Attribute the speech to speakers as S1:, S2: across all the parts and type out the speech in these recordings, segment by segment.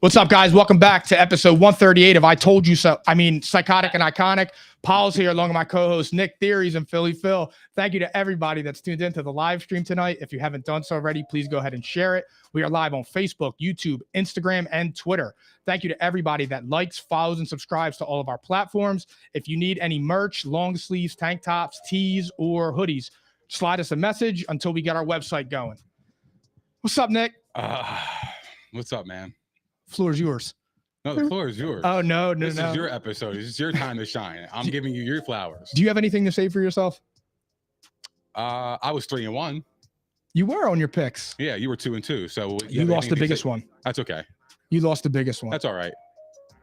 S1: What's up, guys? Welcome back to episode 138 of I Told You So. Psychotic and Iconic. Paul's here along with my co-host Nick Theories and Philly Phil. Thank you to everybody that's tuned into the live stream tonight. If you haven't done so already, please go ahead and share it. We are live on Facebook, YouTube, Instagram, and Twitter. Thank you to everybody that likes, follows, and subscribes to all of our platforms. If you need any merch, long sleeves, tank tops, tees, or hoodies, slide us a message until we get our website going. What's up, Nick?
S2: What's up, man?
S1: Floor is yours.
S2: No, the floor is yours.
S1: Oh, no.
S2: This is your episode. This is your time to shine. I'm giving you your flowers.
S1: Do you have anything to say for yourself?
S2: I was 3-1.
S1: You were on your picks.
S2: Yeah, you were 2-2. So
S1: you lost the biggest one.
S2: That's okay.
S1: You lost the biggest one.
S2: That's all right.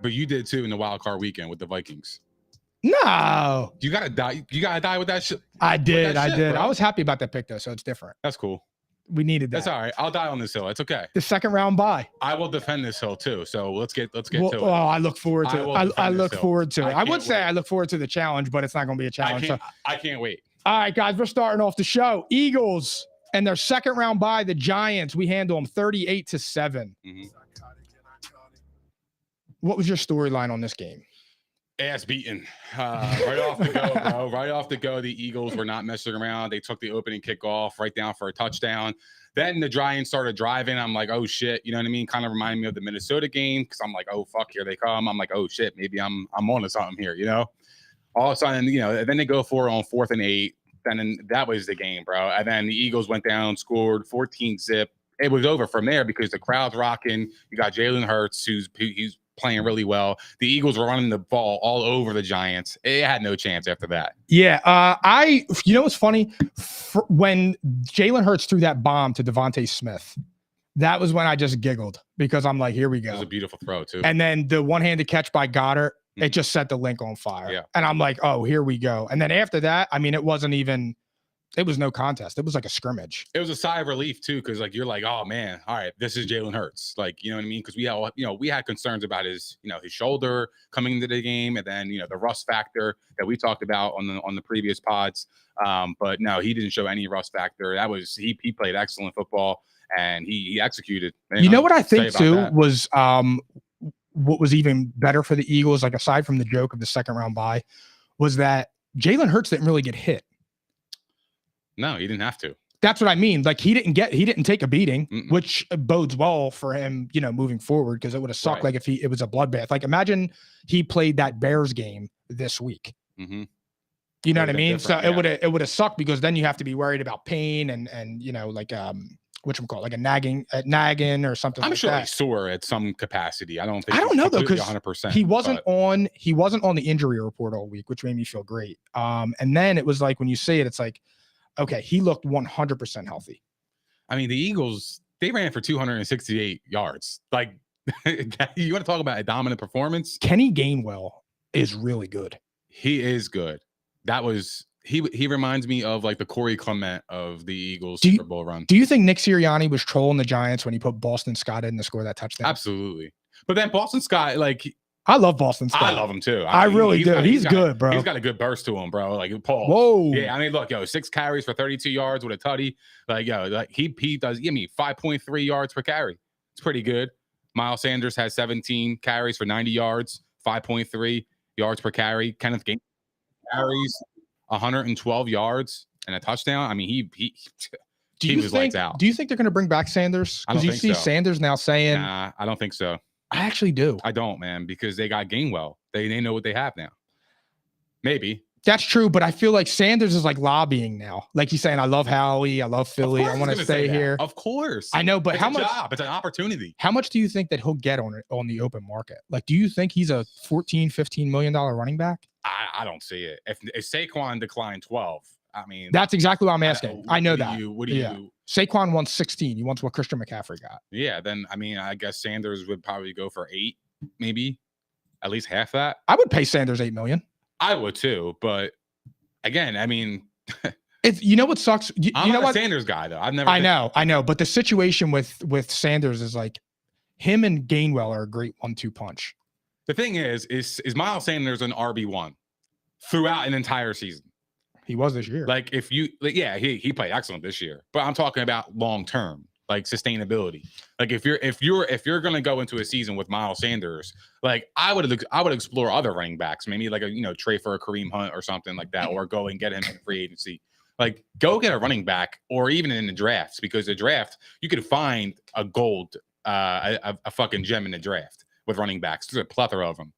S2: But you did too in the wild card weekend with the Vikings.
S1: No.
S2: You gotta die. You gotta die with that shit.
S1: I did.
S2: Bro.
S1: I was happy about that pick though, so it's different.
S2: That's cool.
S1: We needed that.
S2: That's all right. I'll die on this hill. It's okay.
S1: The second round bye.
S2: I will defend this hill too. So let's get to it.
S1: Oh, I look forward to it. I look forward to it. I would say
S2: wait.
S1: I look forward to the challenge, but it's not going to be a challenge.
S2: I can't wait.
S1: All right, guys, we're starting off the show. Eagles and their second round bye, the Giants. We handle them 38-7.
S2: Mm-hmm.
S1: What was your storyline on this game?
S2: Ass beaten right off the go, bro. Right off the go, the Eagles were not messing around. They took the opening kickoff right down for a touchdown. Then the Giants started driving. I'm like, oh shit, you know what I mean? Kind of reminded me of the Minnesota game because I'm like, oh fuck, here they come. I'm like, oh shit, maybe I'm on to something here, you know. All of a sudden, you know, then they go for it on 4th and 8. Then that was the game, bro. And then the Eagles went down, scored 14-zip. It was over from there because the crowd's rocking. You got Jalen Hurts, he's playing really well. The Eagles were running the ball all over the Giants. It had no chance after that.
S1: Yeah, you know what's funny? When Jalen Hurts threw that bomb to Devontae Smith, that was when I just giggled because I'm like, here we go.
S2: It was a beautiful throw too.
S1: And then the one-handed catch by Goddard, it just set the link on fire.
S2: Yeah.
S1: And I'm like, oh, here we go. And then after that, I mean, it was no contest. It was like a scrimmage.
S2: It was a sigh of relief too, because like you're like, oh man, all right, this is Jalen Hurts. Like, you know what I mean? Because we had concerns about his shoulder coming into the game, and then the rust factor that we talked about on the previous pods. But no, he didn't show any rust factor. That was he played excellent football and he executed.
S1: You know what I think too was what was even better for the Eagles, like aside from the joke of the second round bye, was that Jalen Hurts didn't really get hit.
S2: No, he didn't have to.
S1: That's what I mean. Like he didn't take a beating, which bodes well for him, moving forward, because it would have sucked like if it was a bloodbath. Like imagine he played that Bears game this week.
S2: Mm-hmm.
S1: You know what I mean? So it would have sucked because then you have to be worried about pain and like whatchamacallit, like a nagging or something.
S2: I'm
S1: like
S2: sure
S1: that.
S2: he's sore at some capacity. I don't know though, because 100%.
S1: He wasn't on the injury report all week, which made me feel great. And then it was like when you say it, it's like, okay, he looked 100% healthy.
S2: I mean, the Eagles, they ran for 268 yards. Like, you want to talk about a dominant performance?
S1: Kenny Gainwell is really good.
S2: He is good. He reminds me of like the Corey Clement of the Eagles Super Bowl run.
S1: Do you think Nick Sirianni was trolling the Giants when he put Boston Scott in to score that touchdown?
S2: Absolutely. But then Boston Scott, like,
S1: I love Boston Scott.
S2: I love him too.
S1: I really do. He's good, bro.
S2: He's got a good burst to him, bro. Like Paul.
S1: Whoa.
S2: Yeah, I mean, look, 6 carries for 32 yards with a tutty. Like, he does. 5.3 yards per carry. It's pretty good. Miles Sanders has 17 carries for 90 yards, 5.3 yards per carry. Kenneth Gainwell carries 112 yards and a touchdown. I mean, he was lights out.
S1: Do you think they're going to bring back Sanders? Because you see Sanders now saying,
S2: nah, I don't think so.
S1: I actually do.
S2: I don't, man, because they got Gainwell. They know what they have now. Maybe.
S1: That's true, but I feel like Sanders is like lobbying now. Like he's saying, I love Howie, I love Philly, I want to stay here.
S2: Of course.
S1: I know, but
S2: it's
S1: how much
S2: job. It's an opportunity.
S1: How much do you think that he'll get on the open market? Like, do you think he's a $14-15 million running back?
S2: I don't see it. If Saquon declined 12, I mean,
S1: that's exactly what I'm asking. I know that.
S2: What do you?
S1: Saquon wants 16. He wants what Christian McCaffrey got.
S2: Yeah, then I mean, I guess Sanders would probably go for 8, maybe at least half that.
S1: I would pay Sanders $8 million.
S2: I would too, but again, I mean,
S1: it's what sucks.
S2: I'm
S1: not
S2: a Sanders guy though.
S1: I know, but the situation with Sanders is like him and Gainwell are a great 1-2 punch.
S2: The thing is Miles Sanders an RB1 throughout an entire season?
S1: He was this year.
S2: Like if you, yeah, he played excellent this year, but I'm talking about long term, like sustainability. Like if you're gonna go into a season with Miles Sanders, like I would explore other running backs, maybe like trade for a Kareem Hunt or something like that, or go and get him in free agency. Like go get a running back, or even in the drafts, because the draft you could find a gold, a fucking gem in the draft with running backs. There's a plethora of them.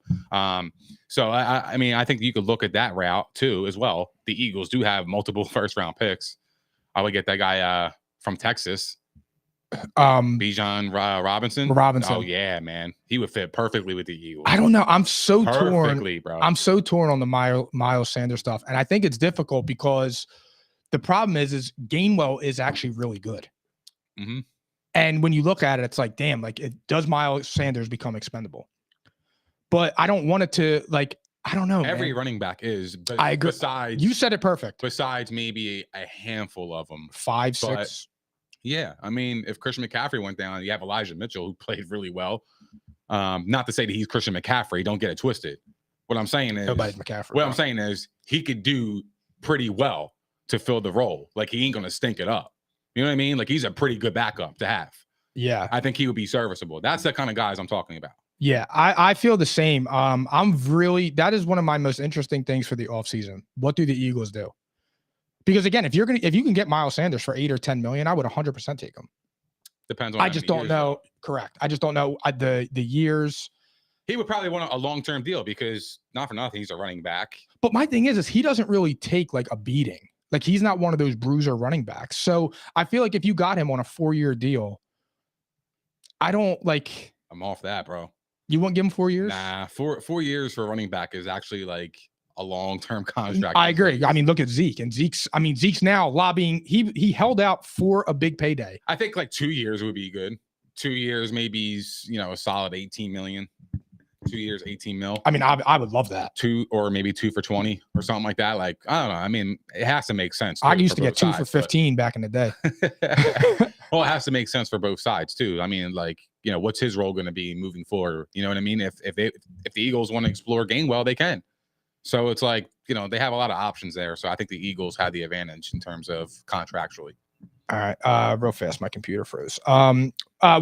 S2: So I mean, I think you could look at that route too as well. The Eagles do have multiple first round picks. I would get that guy from Texas, Bijan Robinson. Oh yeah, man, he would fit perfectly with the Eagles.
S1: I don't know. I'm so torn,
S2: bro.
S1: I'm so torn on the Miles Sanders stuff, and I think it's difficult because the problem is Gainwell is actually really good.
S2: Mm-hmm.
S1: And when you look at it, it's like, damn, like does Miles Sanders become expendable? But I don't want it to, like, I don't know.
S2: Every running back is, but
S1: I agree.
S2: Besides,
S1: you said it perfect.
S2: Besides maybe a handful of them,
S1: 5, 6.
S2: Yeah, I mean, if Christian McCaffrey went down, you have Elijah Mitchell who played really well. Not to say that he's Christian McCaffrey. Don't get it twisted. What I'm saying is,
S1: nobody's McCaffrey.
S2: What I'm saying is, he could do pretty well to fill the role. Like he ain't gonna stink it up. You know what I mean? Like he's a pretty good backup to have.
S1: Yeah,
S2: I think he would be serviceable. That's the kind of guys I'm talking about.
S1: Yeah, I feel the same. That is one of my most interesting things for the offseason. What do the Eagles do? Because again, if you can get Miles Sanders for 8 or 10 million, I would 100% take him.
S2: Depends on.
S1: I just don't know. Correct. I just don't know the years.
S2: He would probably want a long-term deal because not for nothing, he's a running back.
S1: But my thing is he doesn't really take like a beating. Like he's not one of those bruiser running backs. So I feel like if you got him on a 4-year deal, I don't like.
S2: I'm off that, bro.
S1: You won't give him 4 years?
S2: Nah, 4 years for a running back is actually like a long-term contract.
S1: I agree. I mean, look at Zeke, and Zeke's now lobbying. He held out for a big payday.
S2: I think like 2 years would be good. 2 years, maybe a solid 18 million. 2 years, 18 mil.
S1: I mean, I would love that.
S2: 2 or maybe 2 for 20 or something like that. Like, I don't know. I mean, it has to make sense.
S1: I used to get 2 for 15 back in the day.
S2: Well, it has to make sense for both sides too. I mean, like, what's his role going to be moving forward? You know what I mean? If the Eagles want to explore Gainwell, they can. So it's like, they have a lot of options there. So I think the Eagles had the advantage in terms of contractually.
S1: All right. Real fast. My computer froze. While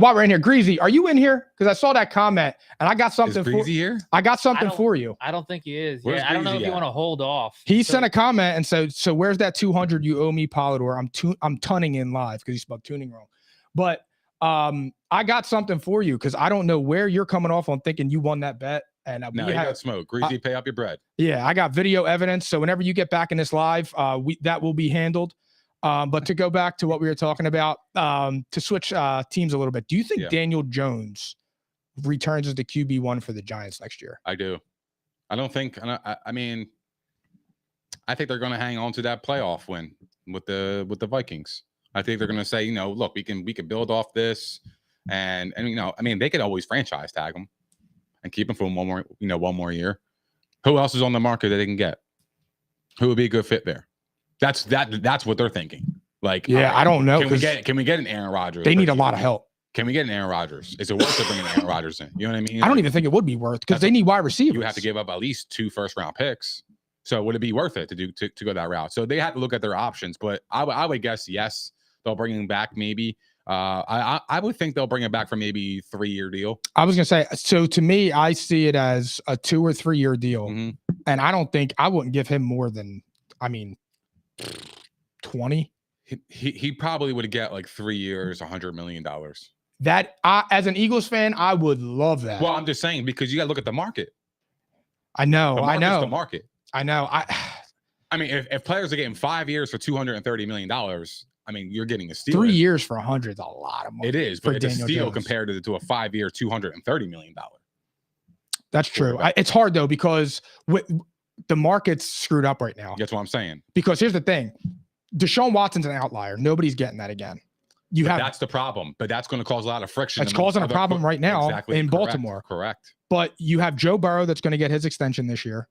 S1: we're in here, Greasy, are you in here? Because I saw that comment and I got something
S2: for you.
S1: I got something for you.
S3: I don't think he is.
S2: Where's
S3: I don't know if you want to hold off.
S1: He sent a comment and said, so where's that 200 you owe me, Polidor? I'm tuning in live because he spelled tuning wrong. But I got something for you because I don't know where you're coming off on thinking you won that bet. And
S2: no, you got smoke. Greasy, pay up your bread. Yeah,
S1: I got video evidence. So whenever you get back in this live, that will be handled. But to go back to what we were talking about, to switch teams a little bit, do you think Daniel Jones returns as the QB1 for the Giants next year?
S2: I do. I don't think. I mean, I think they're going to hang on to that playoff win with the Vikings. I think they're going to say, look, we can build off this, and I mean, they could always franchise tag him and keep him for one more year. Who else is on the market that they can get? Who would be a good fit there? That's what they're thinking. Like,
S1: yeah, I don't know.
S2: Can we get an Aaron Rodgers?
S1: They need a lot of help.
S2: Can we get an Aaron Rodgers? Is it worth it bringing Aaron Rodgers in? You know what I mean?
S1: I don't even think it would be worth because they need wide receivers.
S2: You have to give up at least 2 first-round picks. So would it be worth it to go that route? So they have to look at their options. But I would guess yes, they'll bring him back maybe. I would think they'll bring it back for maybe 3-year deal.
S1: I was gonna say, so to me, I see it as a 2 or 3 year deal, and I wouldn't give him more than 20.
S2: He probably would get like 3 years, $100 million.
S1: That as an Eagles fan, I would love that.
S2: Well, I'm just saying because you got to look at the market.
S1: I know.
S2: The market.
S1: I know.
S2: I mean, if players are getting 5 years for $230 million, I mean, you're getting a steal.
S1: 3 years for 100 is a lot of money.
S2: It is, but it's a steal compared to a 5-year, $230 million.
S1: That's true. It's hard though because the market's screwed up right now.
S2: That's what I'm saying.
S1: Because here's the thing, Deshaun Watson's an outlier. Nobody's getting that again.
S2: That's the problem. But that's going to cause a lot of friction.
S1: It's causing a problem right now in Baltimore.
S2: Correct.
S1: But you have Joe Burrow that's going to get his extension this year.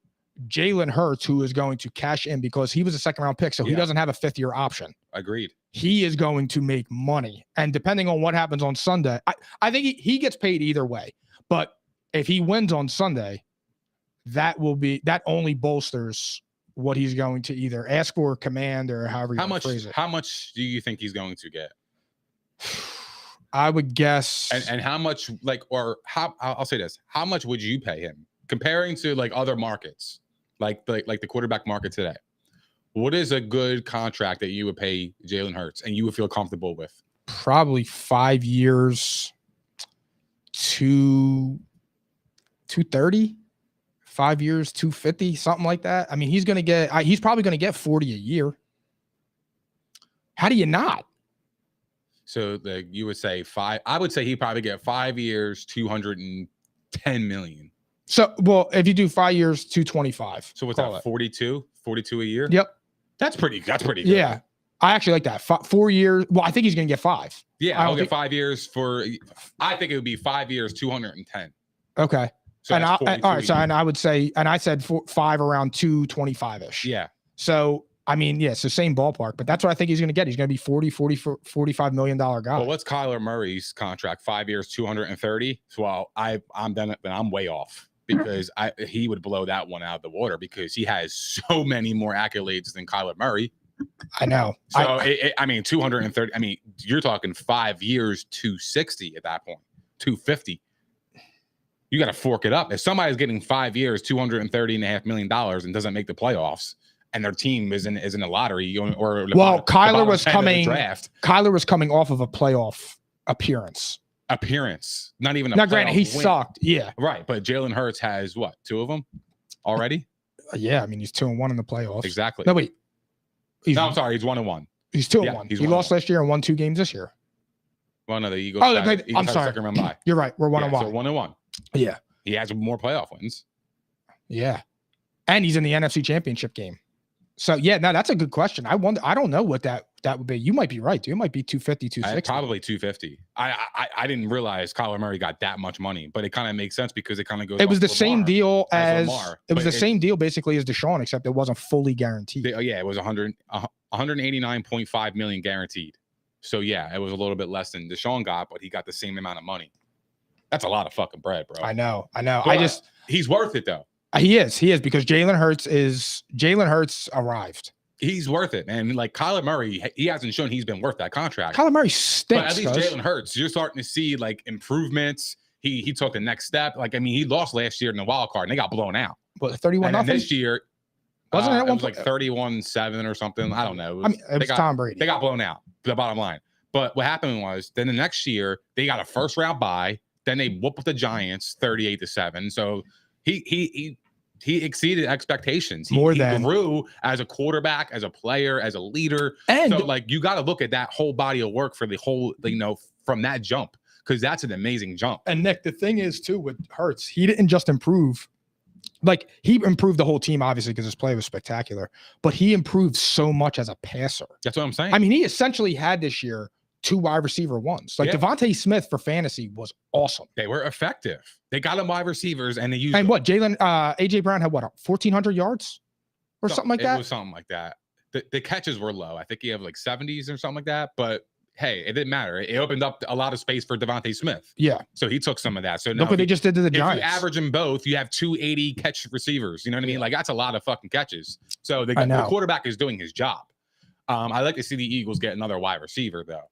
S1: Jalen Hurts, who is going to cash in because he was a 2nd-round pick, so he doesn't have a 5th-year option.
S2: Agreed.
S1: He is going to make money. And depending on what happens on Sunday, I think he gets paid either way. But if he wins on Sunday, that only bolsters what he's going to either ask for, command, or however you phrase it.
S2: How much do you think he's going to get?
S1: I would guess.
S2: And how much, like, or how, I'll say this, how much would you pay him comparing to like other markets, like the quarterback market today? What is a good contract that you would pay Jalen Hurts and you would feel comfortable with?
S1: Probably 5 years, 230, 5 years, 250, something like that. I mean, he's probably going to get 40 a year. How do you not?
S2: So you would say I would say he probably get 5 years, 210 million.
S1: So, well, if you do 5 years, 225.
S2: So what's that? 42 a year?
S1: Yep.
S2: That's pretty good.
S1: Yeah. I actually like that. 4 years. Well, I think he's going to get 5.
S2: Yeah. I'll get 5 years I think it would be 5 years, 210.
S1: Okay.
S2: So
S1: and all right. So, and I would say, and I said 5 around 225 ish.
S2: Yeah.
S1: So, I mean, yeah, so same ballpark, but that's what I think he's going to get. He's going to be $45 million guy.
S2: Well, what's Kyler Murray's contract? 5 years, 230. So, well, I'm way off because he would blow that one out of the water because he has so many more accolades than Kyler Murray.
S1: I know.
S2: So, I mean, 230. I mean, you're talking 5 years, 260 at that point, 250. You got to fork it up. If somebody's getting 5 years, $230.5 million and doesn't make the playoffs, and their team is in a lottery or
S1: Kyler was coming off of a playoff appearance.
S2: Not even
S1: now granted he sucked, yeah,
S2: right, but Jalen Hurts has what, 2 of them already?
S1: Yeah, I mean, he's 2-1 in the playoffs.
S2: Exactly.
S1: No, wait,
S2: I'm sorry, he's 1-1.
S1: He's 2-1. He lost last year and won 2 games this year.
S2: Well, no, the Eagles.
S1: I'm sorry, you're right, we're 1-1.
S2: So 1-1.
S1: Yeah,
S2: he has more playoff wins.
S1: Yeah, and he's in the NFC Championship game. So yeah, no, that's a good question. I don't know what that would be. You might be right, dude. It might be 250, 260.
S2: Probably 250. I didn't realize Kyler Murray got that much money, but it kind of makes sense because it kind of goes.
S1: It was the same deal as it was the same deal basically as Deshaun, except it wasn't fully guaranteed.
S2: Yeah, it was 189.5 million guaranteed. So yeah, it was a little bit less than Deshaun got, but he got the same amount of money. That's a lot of fucking bread, bro.
S1: I know.
S2: But he's worth it though.
S1: He is because Jalen Hurts arrived.
S2: He's worth it, man. Like Kyler Murray, he hasn't shown he's been worth that contract.
S1: Kyler Murray stinks.
S2: But at least Jalen Hurts, you're starting to see like improvements. He took the next step. Like, I mean, he lost last year in the wild card and they got blown out.
S1: But 31-0
S2: this year,
S1: wasn't it?
S2: It was like 31-7 or something. I don't know.
S1: It was Tom Brady.
S2: They got blown out. The bottom line. But what happened was then the next year they got a first round bye. Then they whooped the Giants 38-7. So he exceeded expectations. He grew as a quarterback, as a player, as a leader. And so like you got to look at that whole body of work for the whole, from that jump, because that's an amazing jump.
S1: And Nick, the thing is too with Hurts, he didn't just improve. Like he improved the whole team, obviously, because his play was spectacular, but he improved so much as a passer.
S2: That's what I'm saying.
S1: I mean, he essentially had this year 2 wide receiver ones. Like Devontae Smith for fantasy was awesome.
S2: They were effective. They got him wide receivers and they used.
S1: And what AJ Brown had 1,400 yards or something like that.
S2: It was something like that. The catches were low. I think he had like 70s or something like that. But hey, it didn't matter. It opened up a lot of space for Devontae Smith.
S1: Yeah.
S2: So he took some of that. So
S1: look what they just did to the Giants.
S2: If you average them both, you have 280 catch receivers. You know what I mean? Like that's a lot of fucking catches. So the quarterback is doing his job. I like to see the Eagles get another wide receiver though.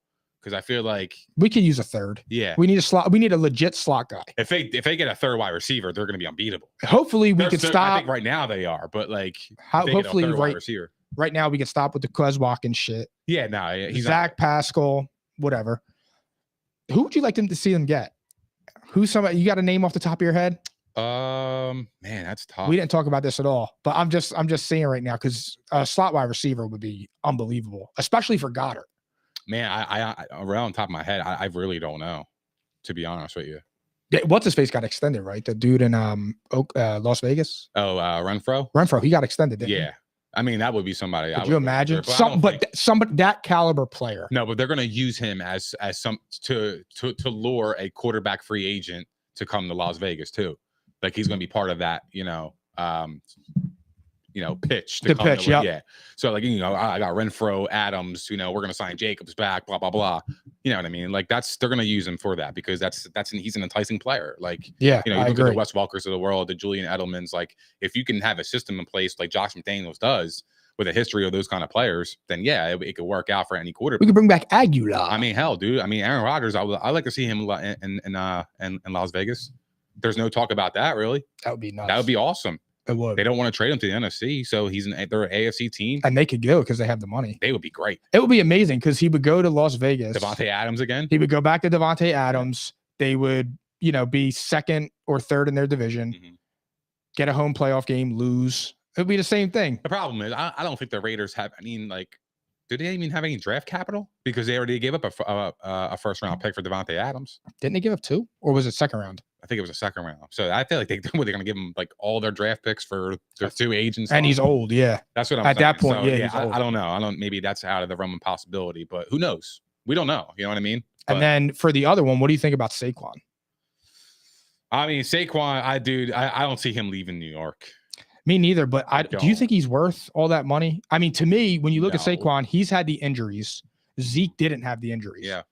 S2: Because I feel like
S1: we could use a third.
S2: Yeah,
S1: we need a slot. We need a legit slot guy.
S2: If they get a third wide receiver, they're going to be unbeatable.
S1: Hopefully, we could stop.
S2: I think right now they are, but like
S1: hopefully, right now we can stop with the Kleswalk and shit.
S2: Yeah, no, he's
S1: Zach Pascal, whatever. Who would you like them to see them get? Who's somebody you got a name off the top of your head?
S2: Man, that's tough.
S1: We didn't talk about this at all, but I'm just saying right now because a slot wide receiver would be unbelievable, especially for Goddard.
S2: Man, I around the top of my head, I really don't know, to be honest with you.
S1: What's his face got extended, right? The dude in Las Vegas.
S2: Oh, Renfro.
S1: Renfro, he got extended. Didn't he?
S2: I mean that would be somebody.
S1: Could you imagine somebody that caliber player?
S2: No, but they're going to use him as some to lure a quarterback free agent to come to Las Vegas too. Like he's going to be part of that, pitch to
S1: The
S2: come in
S1: pitch,
S2: with-
S1: yep.
S2: yeah. So like, I got Renfro, Adams, we're going to sign Jacobs back, blah, blah, blah. You know what I mean? Like they're going to use him for that because he's an enticing player. Like,
S1: Yeah,
S2: you
S1: I
S2: look at
S1: agree.
S2: the Wes Welkers of the world, the Julian Edelmans, like if you can have a system in place like Josh McDaniels does with a history of those kind of players, then yeah, it could work out for any quarterback.
S1: We could bring back Aguilar.
S2: I mean, hell, dude. I mean, Aaron Rodgers, I like to see him in Las Vegas. There's no talk about that, really.
S1: that would be nuts.
S2: That would be awesome.
S1: It would.
S2: They don't want to trade him to the NFC, so they're an AFC team.
S1: And they could go because they have the money.
S2: They would be great.
S1: It would be amazing because he would go to Las Vegas.
S2: Devontae Adams again.
S1: He would go back to Devontae Adams. They would, be second or third in their division, get a home playoff game, lose. It would be the same thing.
S2: The problem is, I don't think the Raiders have. I mean, like, do they even have any draft capital? Because they already gave up a first round pick for Devontae Adams.
S1: Didn't they give up 2? Or was it second round?
S2: I think it was a second round. So I feel like they're going to give him like all their draft picks for their 2 agents.
S1: And he's old, yeah.
S2: That's what I'm
S1: At that
S2: saying.
S1: point,
S2: So,
S1: yeah, he's old.
S2: I don't know. Maybe that's out of the realm of possibility, but who knows? We don't know. You know what I mean?
S1: And then for the other one, what do you think about Saquon?
S2: I mean, Saquon, I don't see him leaving New York.
S1: Me neither, but do you
S2: don't.
S1: think he's worth all that money? I mean, to me, when you look at
S2: No.
S1: Saquon, he's had the injuries. Zeke didn't have the injuries.
S2: Yeah.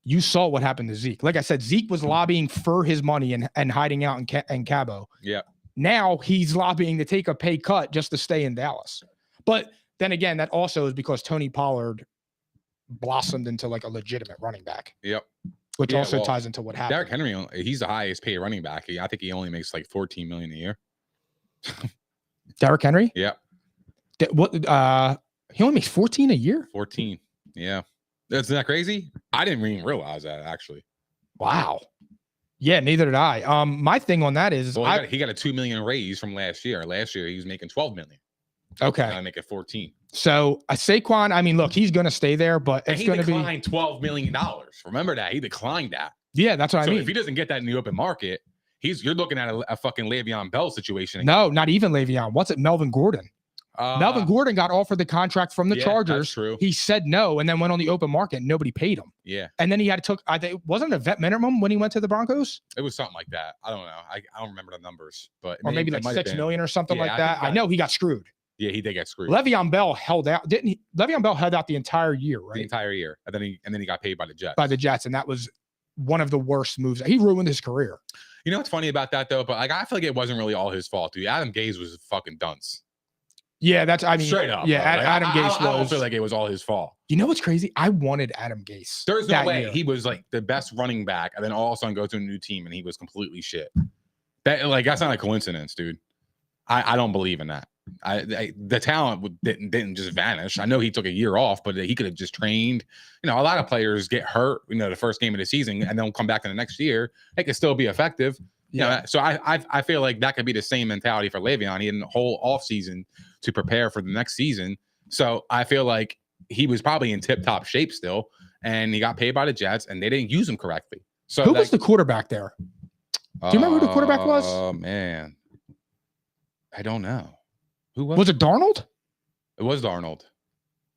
S1: You saw what happened to Zeke. Like I said, Zeke was lobbying for his money and hiding out in Cabo.
S2: Yeah.
S1: Now he's lobbying to take a pay cut just to stay in Dallas. But then again, that also is because Tony Pollard blossomed into like a legitimate running back.
S2: Yep.
S1: Which
S2: Yeah,
S1: also
S2: well,
S1: ties into what happened.
S2: Derrick Henry, he's the highest paid running back. I think he only makes like $14 million a year.
S1: Derrick Henry?
S2: Yeah.
S1: He only makes 14 a year?
S2: 14. Yeah. Isn't that crazy? I didn't even realize that actually.
S1: Wow. Yeah, neither did I. My thing on that is
S2: Well, he got a $2 million raise from last year. Last year he was making $12 million.
S1: okay.
S2: Now I make it 14.
S1: So Saquon, I mean, look, he's going to stay there, but
S2: And
S1: it's
S2: he
S1: going to be.
S2: declined $12 million. Remember that? He declined that.
S1: Yeah, that's what
S2: So
S1: I mean.
S2: if he doesn't get that in the open market, you're looking at a fucking Le'Veon Bell situation.
S1: No, not even Le'Veon. What's it? Melvin Gordon. Melvin Gordon got offered the contract from the
S2: yeah,
S1: Chargers.
S2: that's true.
S1: He said no, and then went on the open market. And nobody paid him,
S2: Yeah,
S1: and then he had to took. I think wasn't it a vet minimum when he went to the Broncos,
S2: it was something like that. I don't know. I don't remember the numbers, but
S1: or maybe like 6 million or something
S2: Yeah,
S1: like
S2: I
S1: that.
S2: think
S1: I
S2: that-
S1: know he got screwed.
S2: Yeah, he did get screwed
S1: Le'Veon Bell held out, didn't he? Le'Veon Bell held out the entire year,
S2: the
S1: right,
S2: entire year, and then he got paid by the Jets.
S1: by the Jets, and that was one of the worst moves. He ruined his career.
S2: You know what's funny about that though? But like, I feel like it wasn't really all his fault, dude. Adam Gase was a fucking dunce.
S1: Yeah, that's. I mean,
S2: Straight up.
S1: Yeah,
S2: bro. Like,
S1: Adam Gase
S2: I don't
S1: was.
S2: feel like it was all his fault.
S1: You know what's crazy? I wanted Adam Gase.
S2: There's no
S1: that
S2: way
S1: year.
S2: he was like the best running back, and then all of a sudden go to a new team and he was completely shit. That's not a coincidence, dude. I don't believe in that. The talent didn't just vanish. I know he took a year off, but he could have just trained. A lot of players get hurt, the first game of the season, and then come back in the next year. They could still be effective.
S1: Yeah.
S2: So I feel like that could be the same mentality for Le'Veon. He had a whole off season to prepare for the next season. So I feel like he was probably in tip top shape still, and he got paid by the Jets, and they didn't use him correctly. So
S1: Who was the quarterback there? Do you remember who the quarterback was?
S2: Oh man, I don't know. Who
S1: Was it Darnold?
S2: It was Darnold.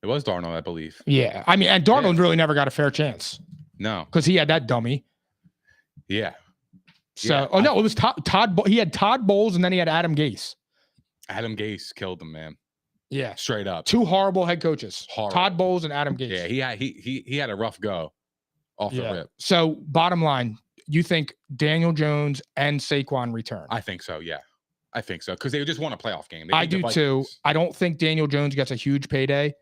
S2: It was Darnold, I believe.
S1: Yeah. I mean, and Darnold really never got a fair chance
S2: No.
S1: because he had that dummy.
S2: Yeah.
S1: So,
S2: Yeah,
S1: it was Todd. He had Todd Bowles, and then he had Adam Gase.
S2: Adam Gase killed him, man.
S1: Yeah.
S2: Straight up.
S1: 2 horrible head coaches.
S2: Horrible.
S1: Todd Bowles and Adam Gase.
S2: Yeah, he had a rough go off the rip.
S1: So, bottom line, you think Daniel Jones and Saquon return?
S2: I think so, yeah. I think so. Because they just won a playoff game. They
S1: I
S2: beat the
S1: do too.
S2: Vikings.
S1: I don't think Daniel Jones gets a huge payday.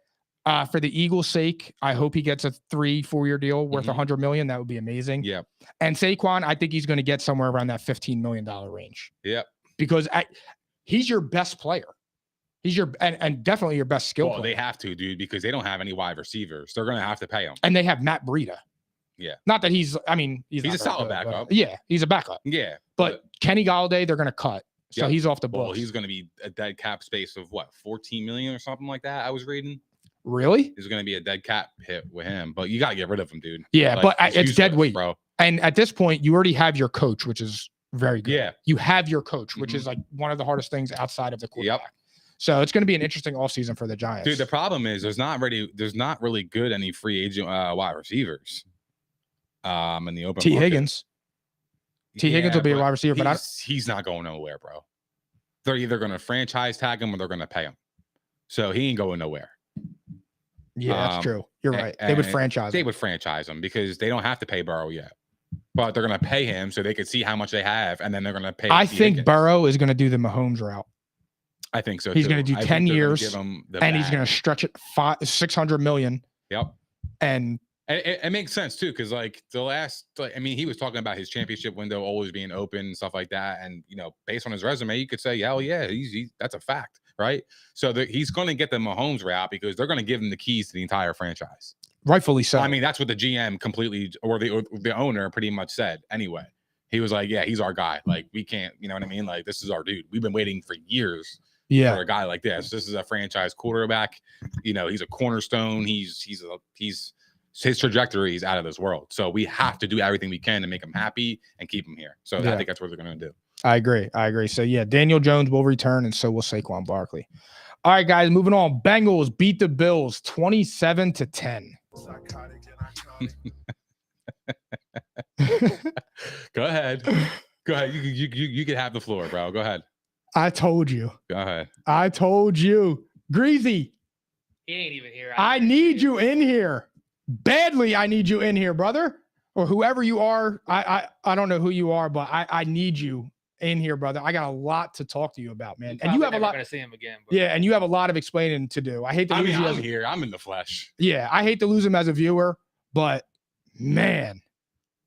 S1: For the Eagles' sake, I hope he gets a 3-4 year deal worth
S2: Mhm.
S1: $100 million. That would be amazing.
S2: Yeah.
S1: And Saquon, I think he's going to get somewhere around that $15 million range.
S2: Yep.
S1: Because he's your best player. He's your and definitely your best skill
S2: Well,
S1: player.
S2: they have to, dude, because they don't have any wide receivers. They're going to have to pay him.
S1: And they have Matt Breida.
S2: Yeah.
S1: Not that he's not
S2: a
S1: very
S2: solid
S1: good, but-
S2: backup.
S1: Yeah, he's a backup.
S2: Yeah.
S1: But Kenny Galladay, they're going to cut. So
S2: Yep.
S1: he's off the books.
S2: Well, he's going to be a dead cap space of what, 14 million or something like that. I was reading.
S1: Really?
S2: There's going to be a dead cap hit with him, but you got to get rid of him, dude.
S1: Yeah,
S2: Like,
S1: but
S2: he's
S1: it's dead
S2: useless,
S1: weight.
S2: bro.
S1: And at this point, you already have your coach, which is very good.
S2: Yeah.
S1: You have your coach, which
S2: Mhm.
S1: is like one of the hardest things outside of the quarterback. So it's going to be an interesting offseason for the Giants.
S2: Dude, the problem is there's not really good any free agent wide receivers. In the open
S1: T.
S2: market.
S1: Higgins. T. Higgins will be a
S2: but
S1: wide receiver, but
S2: he's not going nowhere, bro. they're either going to franchise tag him or they're going to pay him. So he ain't going nowhere.
S1: Yeah, that's true. You're right. They would franchise
S2: They
S1: him.
S2: would franchise him because they don't have to pay Burrow yet. But they're going to pay him so they can see how much they have, and then they're going to pay.
S1: I think Burrow is going to do the Mahomes route.
S2: I think so.
S1: He's going to do 10 years,
S2: give him
S1: and he's going to stretch it $600 million.
S2: Yep.
S1: And
S2: it makes sense too, because like the last, I mean, he was talking about his championship window always being open and stuff like that, and based on his resume, you could say, hell yeah, he's that's a fact, right? So he's going to get the Mahomes route because they're going to give him the keys to the entire franchise.
S1: Rightfully so.
S2: I mean, that's what the GM completely, or the owner pretty much said anyway. He was like, yeah, he's our guy. Like, we can't, you know what I mean? Like, this is our dude. We've been waiting for years for a guy like this. This is a franchise quarterback. He's a cornerstone. He's his trajectory is out of this world. So we have to do everything we can to make him happy and keep him here. So I think that's what they're going to do.
S1: I agree. So yeah, Daniel Jones will return, and so will Saquon Barkley. All right, guys, moving on. Bengals beat the Bills 27-10.
S2: Go ahead. You can have the floor, bro. Go ahead.
S1: I told you.
S2: Go ahead.
S1: I told you. Greasy.
S3: He ain't even here.
S1: I need you in here. Badly, I need you in here, brother. Or whoever you are. I don't know who you are, but I need you in here, brother. I got a lot to talk to you about, man. And you have a lot.
S3: Gonna see him again. But.
S1: Yeah, and you have a lot of explaining to do. I hate to lose you.
S2: I'm here. I'm in the flesh.
S1: Yeah, I hate to lose him as a viewer, but man,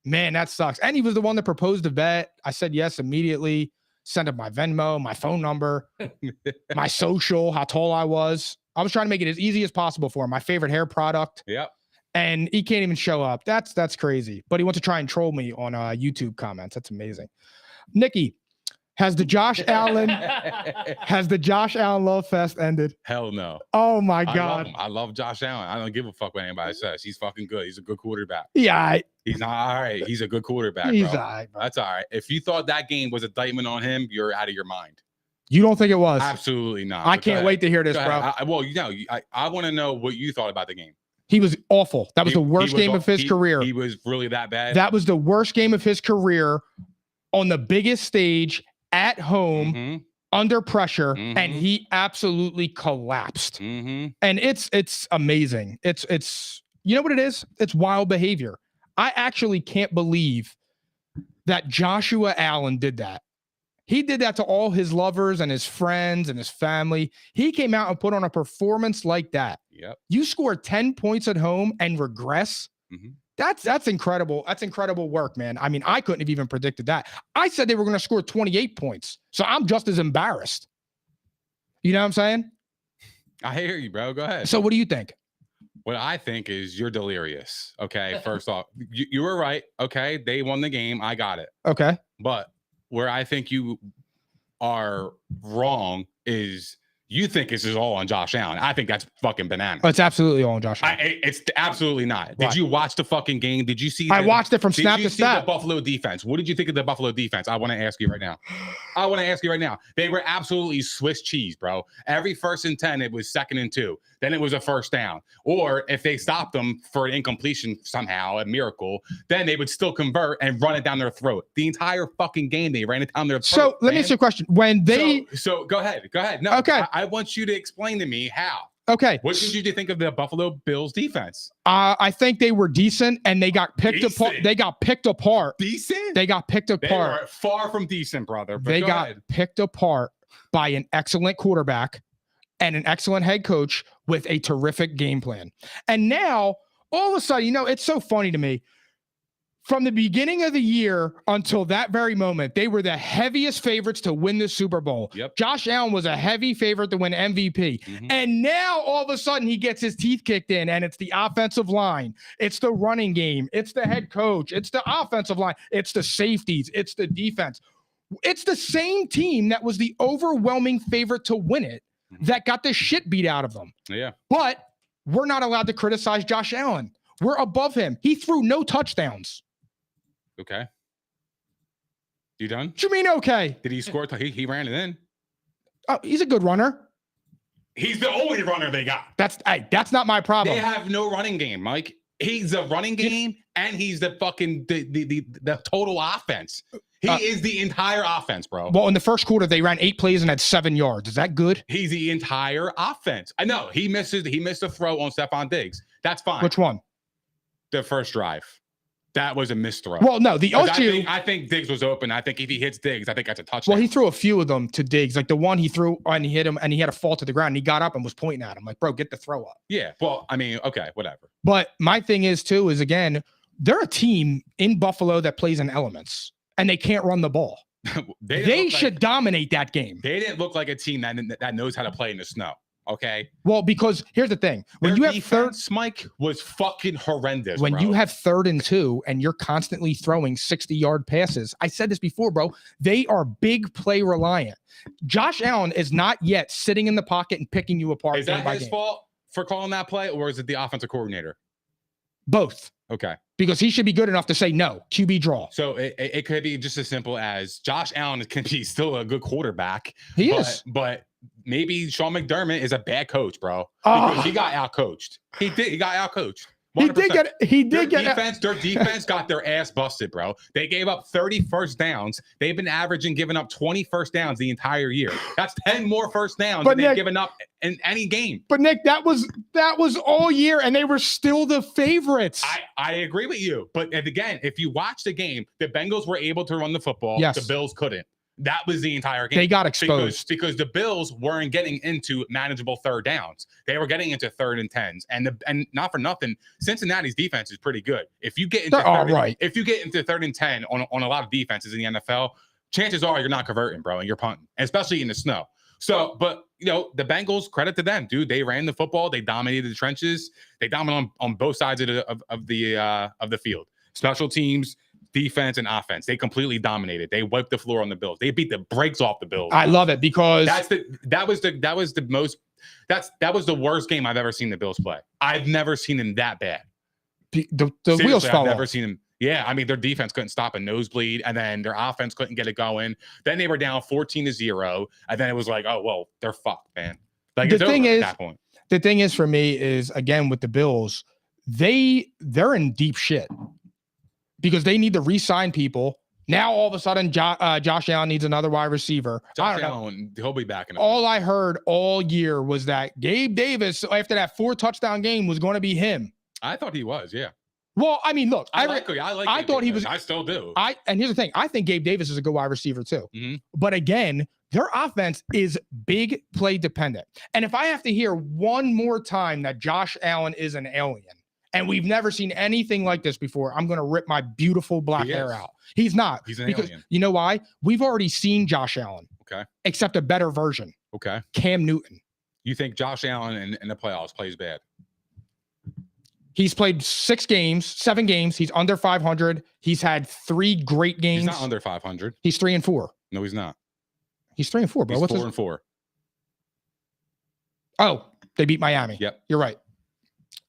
S1: that sucks. And he was the one that proposed the bet. I said yes immediately. Sent him my Venmo, my phone number, my social, how tall I was. I was trying to make it as easy as possible for him. My favorite hair product.
S2: Yep.
S1: And he can't even show up. That's crazy. But he wants to try and troll me on YouTube comments. That's amazing. Nikki, has the Josh Allen Love Fest ended?
S2: Hell no.
S1: Oh my God.
S2: I love Josh Allen. I don't give a fuck what anybody says. He's fucking good. He's a good quarterback.
S1: Yeah.
S2: He's not all right. He's a good quarterback.
S1: He's
S2: bro.
S1: all right, bro.
S2: That's all right. If you thought that game was an indictment on him, you're out of your mind.
S1: You don't think it was?
S2: Absolutely not.
S1: I can't wait to hear this, bro.
S2: I want to know what you thought about the game.
S1: He was awful. That was the worst game of his career.
S2: He was really that bad.
S1: That was the worst game of his career on the biggest stage at home under pressure, and he absolutely collapsed. And it's amazing. It's you know what it is? It's wild behavior. I actually can't believe that Joshua Allen did that. He did that to all his lovers and his friends and his family. He came out and put on a performance like that.
S2: Yep.
S1: You score 10 points at home and regress. That's incredible. That's incredible work, man. I mean, I couldn't have even predicted that. I said they were going to score 28 points. So I'm just as embarrassed. You know what I'm saying?
S2: I hear you, bro. Go ahead.
S1: So what do you think?
S2: What I think is you're delirious. Okay. First off, you were right. Okay. They won the game. I got it.
S1: Okay.
S2: But where I think you are wrong is you think this is all on Josh Allen. I think that's fucking banana.
S1: Oh, it's absolutely all on Josh Allen.
S2: It's absolutely not.
S1: Why?
S2: Did you watch the fucking game? Did you see?
S1: I watched it from snap to
S2: Did you see the
S1: snap.
S2: Buffalo defense? What did you think of the Buffalo defense? I want to ask you right now. They were absolutely Swiss cheese, bro. Every 1st and 10, it was 2nd and 2. Then it was a first down. Or if they stopped them for an incompletion somehow, a miracle, then they would still convert and run it down their throat. The entire fucking game, they ran it down their throat.
S1: So let me ask you a question. When they
S2: So go ahead. No,
S1: okay.
S2: I want you to explain to me how.
S1: Okay.
S2: What did you think of the Buffalo Bills defense?
S1: I think they were decent and they got picked apart. They got picked apart.
S2: Decent?
S1: They got picked apart.
S2: They were far from decent, brother. But
S1: they got
S2: ahead.
S1: picked apart by an excellent quarterback and an excellent head coach with a terrific game plan. And now, all of a sudden, it's so funny to me. From the beginning of the year until that very moment, they were the heaviest favorites to win the Super Bowl.
S2: Yep.
S1: Josh Allen was a heavy favorite to win MVP. And now all of a sudden he gets his teeth kicked in, and it's the offensive line. It's the running game. It's the head coach. It's the offensive line. It's the safeties. It's the defense. It's the same team that was the overwhelming favorite to win it that got the shit beat out of them.
S2: Yeah.
S1: But we're not allowed to criticize Josh Allen. We're above him. He threw no touchdowns.
S2: Okay. You done?
S1: What you mean okay?
S2: Did he score? He ran it in.
S1: Oh, he's a good runner.
S2: He's the only runner they got.
S1: That's not my problem.
S2: They have no running game, Mike. He's a running game, and he's the fucking the total offense. He is the entire offense, bro.
S1: Well, in the first quarter, they ran 8 plays and had 7 yards. Is that good?
S2: He's the entire offense. I know he missed a throw on Stephon Diggs. That's fine.
S1: Which one?
S2: The first drive. That was a missed throw.
S1: Well, no, the issue.
S2: I think Diggs was open. I think if he hits Diggs, I think that's a touchdown.
S1: Well, he threw a few of them to Diggs. Like the one he threw and he hit him and he had a fall to the ground. And he got up and was pointing at him. Like, bro, get the throw up.
S2: Yeah. Well, I mean, okay, whatever.
S1: But my thing is, too, is again, they're a team in Buffalo that plays in elements and they can't run the ball. They should dominate that game.
S2: They didn't look like a team that knows how to play in the snow. Okay.
S1: Well, because here's the thing: when
S2: Their
S1: you have
S2: defense, Mike, was fucking horrendous.
S1: When
S2: bro.
S1: you have 3rd and 2 and you're constantly throwing 60-yard passes, I said this before, bro. They are big play reliant. Josh Allen is not yet sitting in the pocket and picking you apart.
S2: Is that his fault for calling that play, or is it the offensive coordinator?
S1: Both.
S2: Okay.
S1: Because he should be good enough to say no, QB draw.
S2: So it could be just as simple as Josh Allen can be still a good quarterback.
S1: He is.
S2: But maybe Sean McDermott is a bad coach, bro. Because he got outcoached. He got outcoached. 100%. Their defense got their ass busted, bro. They gave up 30 first downs. They've been giving up 20 first downs the entire year. That's 10 more first downs than they've given up in any game.
S1: But Nick, that was all year, and they were still the favorites.
S2: I agree with you. But again, if you watch the game, the Bengals were able to run the football.
S1: Yes.
S2: The Bills couldn't. That was the entire game.
S1: They got exposed.
S2: Because the Bills weren't getting into manageable 3rd downs. They were getting into 3rd and 10s. And not for nothing, Cincinnati's defense is pretty good. If you get into 3rd and 10 on a lot of defenses in the NFL, chances are you're not converting, bro, and you're punting, especially in the snow. So, but the Bengals, credit to them, dude. They ran the football. They dominated the trenches. They dominated on both sides of the field. Special teams, defense, and offense. They completely dominated. They wiped the floor on the Bills. They beat the brakes off the Bills.
S1: I love it because
S2: that was the worst game I've ever seen the Bills play. I've never seen them that bad.
S1: The wheels fell off.
S2: I've never seen them. Yeah, I mean, their defense couldn't stop a nosebleed, and then their offense couldn't get it going. Then they were down 14-0, and then it was like, oh well, they're fucked, man. Like
S1: the thing is for me is again with the Bills, they're in deep shit. Because they need to re-sign people. Now, all of a sudden, Josh Allen needs another wide receiver.
S2: Josh Allen, he'll be back in.
S1: All I heard all year was that Gabe Davis, after that 4-touchdown game, was going to be him.
S2: I thought he was, yeah.
S1: Well, I mean, look,
S2: I
S1: thought he was.
S2: I still do.
S1: And here's the thing: I think Gabe Davis is a good wide receiver too.
S2: Mm-hmm.
S1: But again, their offense is big play dependent. And if I have to hear one more time that Josh Allen is an alien. And we've never seen anything like this before, I'm going to rip my beautiful black hair out. He's not.
S2: He's an alien.
S1: You know why? We've already seen Josh Allen.
S2: Okay.
S1: Except a better version.
S2: Okay.
S1: Cam Newton.
S2: You think Josh Allen in the playoffs plays bad?
S1: He's played 7 games. He's under 500. He's had 3 great games.
S2: He's not under 500.
S1: He's 3-4.
S2: No, he's not.
S1: He's 3-4, bro.
S2: He's 4-4.
S1: Oh, they beat Miami.
S2: Yep.
S1: You're right.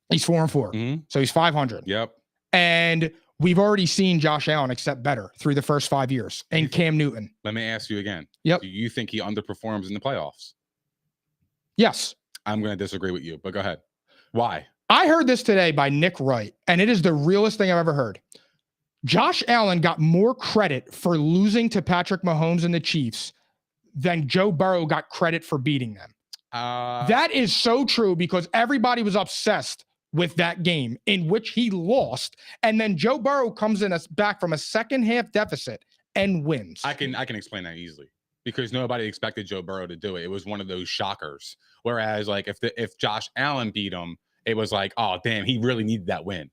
S1: He's 4-4.
S2: Mm-hmm.
S1: So he's 500.
S2: Yep.
S1: And we've already seen Josh Allen accept better through the first 5 years. And Cam Newton.
S2: Let me ask you again.
S1: Yep.
S2: Do you think he underperforms in the playoffs?
S1: Yes.
S2: I'm going to disagree with you, but go ahead. Why?
S1: I heard this today by Nick Wright, and it is the realest thing I've ever heard. Josh Allen got more credit for losing to Patrick Mahomes and the Chiefs than Joe Burrow got credit for beating them. That is so true because everybody was obsessed with that game in which he lost, and then Joe Burrow comes in back from a second half deficit and wins.
S2: I can explain that easily because nobody expected Joe Burrow to do it. It was one of those shockers. Whereas, like if Josh Allen beat him, it was like, oh damn, he really needed that win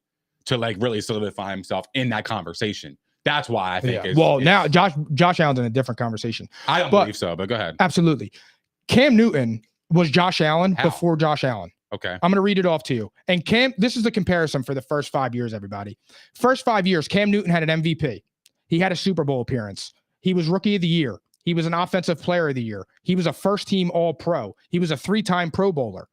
S2: to like really solidify himself in that conversation. That's why I think.
S1: Now Josh Allen's in a different conversation.
S2: I don't believe so, but go ahead.
S1: Absolutely, Cam Newton was Josh Allen before Josh Allen.
S2: Okay.
S1: I'm going to read it off to you. And this is the comparison for the first 5 years, everybody. First 5 years, Cam Newton had an MVP. He had a Super Bowl appearance. He was Rookie of the Year. He was an Offensive Player of the Year. He was a first-team All-Pro. He was a 3-time Pro Bowler.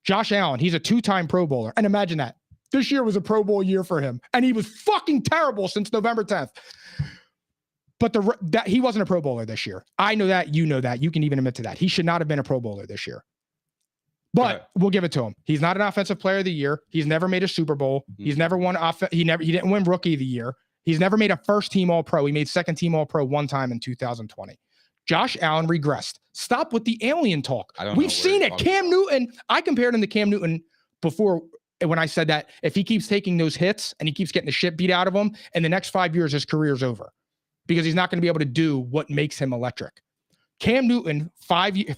S1: Josh Allen, he's a 2-time Pro Bowler. And imagine that. This year was a Pro Bowl year for him. And he was fucking terrible since November 10th. But he wasn't a Pro Bowler this year. I know that. You know that. You can even admit to that. He should not have been a Pro Bowler this year. But we'll give it to him. He's not an Offensive Player of the Year. He's never made a Super Bowl. He's never won. He didn't win Rookie of the Year. He's never made a first team All-Pro. He made second team All-Pro one time in 2020. Josh Allen regressed. Stop with the alien talk. We've seen it. Cam Newton, I compared him to Cam Newton before when I said that if he keeps taking those hits and he keeps getting the shit beat out of him, in the next 5 years, his career's over because he's not going to be able to do what makes him electric. Cam Newton,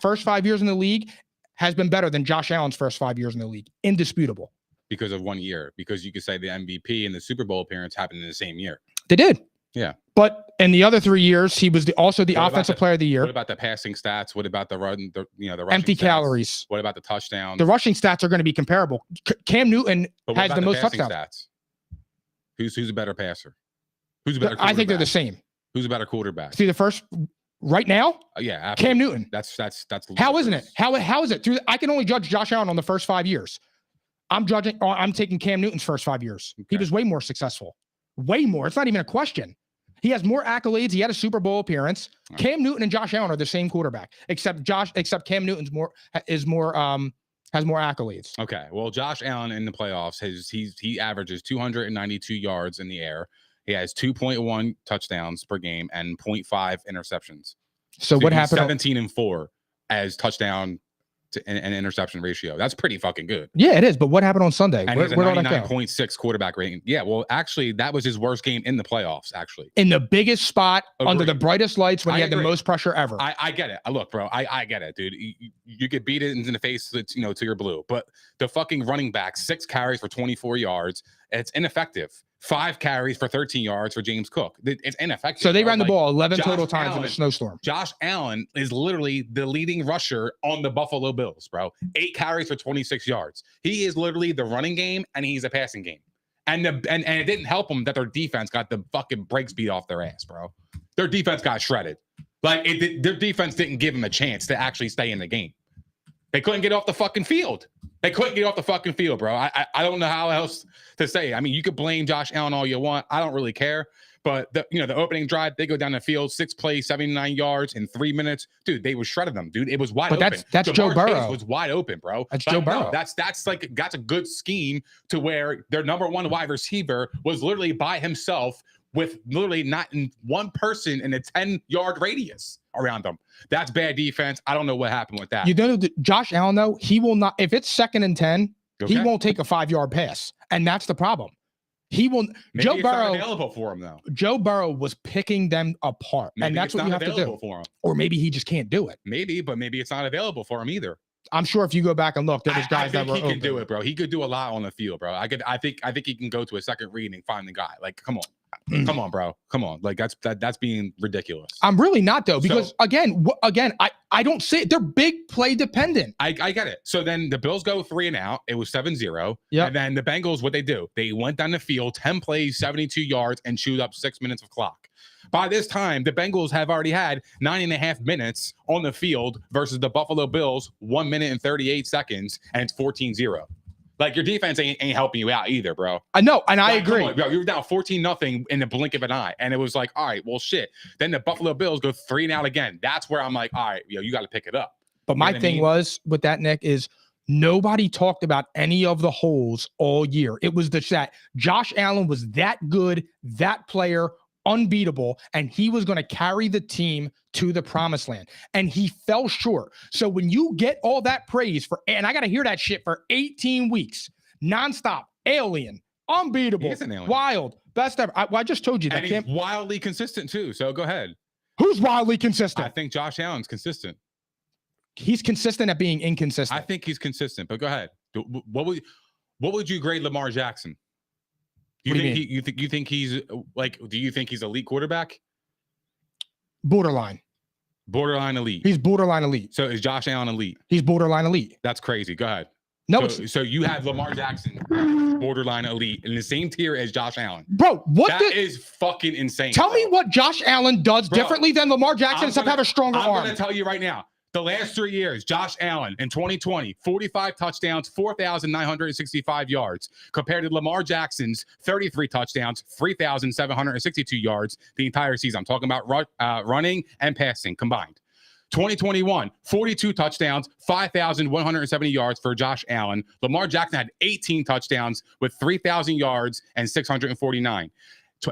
S1: first 5 years in the league, has been better than Josh Allen's first 5 years in the league. Indisputable.
S2: Because of 1 year. Because you could say the MVP and the Super Bowl appearance happened in the same year.
S1: They did.
S2: Yeah.
S1: But in the other 3 years, he was also the offensive player of the year.
S2: What about the passing stats? What about the run? The rushing
S1: empty
S2: stats?
S1: calories.
S2: What about the touchdowns?
S1: The rushing stats are going to be comparable. Cam Newton has the most touchdowns.
S2: Stats? Who's a better passer? Who's a better?
S1: I think they're the same.
S2: Who's a better quarterback?
S1: See the first right now?
S2: Yeah, absolutely.
S1: Cam Newton.
S2: That's
S1: how isn't it? How is it? I can only judge Josh Allen on the first 5 years. I'm taking Cam Newton's first 5 years. Okay. He was way more successful. Way more. It's not even a question. He has more accolades. He had a Super Bowl appearance. Right. Cam Newton and Josh Allen are the same quarterback, except Cam Newton's has more accolades.
S2: Okay. Well, Josh Allen in the playoffs he averages 292 yards in the air. He has 2.1 touchdowns per game and 0.5 interceptions.
S1: So what happened?
S2: 17-4 as touchdown to an interception ratio. That's pretty fucking good.
S1: Yeah, it is. But what happened on Sunday?
S2: And he's a 99.6 quarterback rating. Yeah, well, actually, that was his worst game in the playoffs, actually.
S1: In the biggest spot, under the brightest lights, when he had the most pressure ever.
S2: I get it. Look, bro, I get it, dude. You could beat it in the face, to your blue. But the fucking running back, 6 carries for 24 yards. It's ineffective. 5 carries for 13 yards for James Cook. It's ineffective.
S1: So they ran the ball 11 total times in a snowstorm.
S2: Josh Allen is literally the leading rusher on the Buffalo Bills, bro. 8 carries for 26 yards. He is literally the running game, and he's a passing game. And it didn't help them that their defense got the fucking brakes beat off their ass, bro. Their defense got shredded. Their defense didn't give them a chance to actually stay in the game. They couldn't get off the fucking field. Bro. I don't know how else to say. I mean, you could blame Josh Allen all you want. I don't really care. But the opening drive, they go down the field, 6 plays, 79 yards in 3 minutes. Dude, they were shredded them, dude. It was wide open.
S1: That's Joe Burrow.
S2: It was wide open, bro.
S1: That's Joe Burrow.
S2: No, that's a good scheme to where their number one wide receiver was literally by himself with literally not one person in a 10-yard radius around them. That's bad defense. I don't know what happened with that.
S1: Josh Allen, though, he will not, if it's 2nd and 10, he won't take a 5-yard pass. And that's the problem. He will.
S2: Maybe
S1: Joe
S2: it's
S1: Burrow,
S2: not available for him, though.
S1: Joe Burrow was picking them apart.
S2: Maybe
S1: and that's what you have to do.
S2: For him.
S1: Or maybe he just can't do it.
S2: Maybe, but maybe it's not available for him either.
S1: I'm sure if you go back and look, there's guys that were
S2: he can do it, bro. He could do a lot on the field, bro. I think he can go to a second read and find the guy. Like, come on. Come on, bro. Come on. Like that's being ridiculous.
S1: I'm really not though, because again, I don't see it. They're big play dependent.
S2: I get it. So then the Bills go 3 and out. It was 7-0. Yeah. And then the Bengals, what they do? They went down the field, 10 plays, 72 yards, and chewed up 6 minutes of clock. By this time, the Bengals have already had 9.5 minutes on the field versus the Buffalo Bills, 1 minute and 38 seconds, and it's 14-0. Like, your defense ain't helping you out either, bro.
S1: I know, and I agree.
S2: On, bro, you were down 14-0 in the blink of an eye, and it was like, all right, well, shit. Then the Buffalo Bills go 3 and out again. That's where I'm like, all right, you got to pick it up.
S1: But my thing was with that, Nick, is nobody talked about any of the holes all year. It was that Josh Allen was that good, that player, unbeatable, and he was going to carry the team to the promised land, and he fell short. So when you get all that praise and I got to hear that shit for 18 weeks nonstop, alien, unbeatable, wild, best ever. I just told you that.
S2: And he's wildly consistent too, so go ahead.
S1: Who's wildly consistent?
S2: I think Josh Allen's consistent.
S1: He's consistent at being inconsistent.
S2: I think he's consistent, but go ahead. What would you grade Lamar Jackson? You think he's like, do you think he's elite quarterback?
S1: Borderline
S2: elite.
S1: He's borderline elite.
S2: So is Josh Allen elite?
S1: He's borderline elite.
S2: That's crazy. Go ahead.
S1: No,
S2: so you have Lamar Jackson borderline elite in the same tier as Josh Allen.
S1: Bro,
S2: that is fucking insane.
S1: Tell me what Josh Allen does differently than Lamar Jackson except have a stronger arm.
S2: I'm going to tell you right now. The last 3 years, Josh Allen in 2020, 45 touchdowns, 4,965 yards, compared to Lamar Jackson's 33 touchdowns, 3,762 yards the entire season. I'm talking about running and passing combined. 2021, 42 touchdowns, 5,170 yards for Josh Allen. Lamar Jackson had 18 touchdowns with 3,000 yards and 649.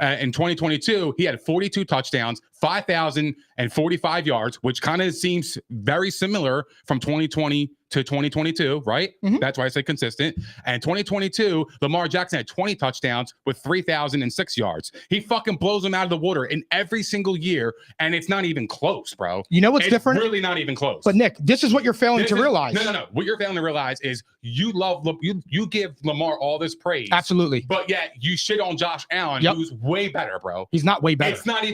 S2: In 2022, he had 42 touchdowns, 5,045 yards, which kind of seems very similar from 2020 to 2022, right?
S1: Mhm.
S2: That's why I say consistent. And 2022, Lamar Jackson had 20 touchdowns with 3,006 yards. He fucking blows them out of the water in every single year, and it's not even close, bro.
S1: You know what's
S2: It's
S1: different?
S2: really not even close.
S1: But Nick, this is what you're failing to realize.
S2: No. What you're failing to realize is you give Lamar all this praise.
S1: Absolutely.
S2: But yet you shit on Josh Allen,
S1: Yep.
S2: who's way better, bro.
S1: He's not way better.
S2: It's not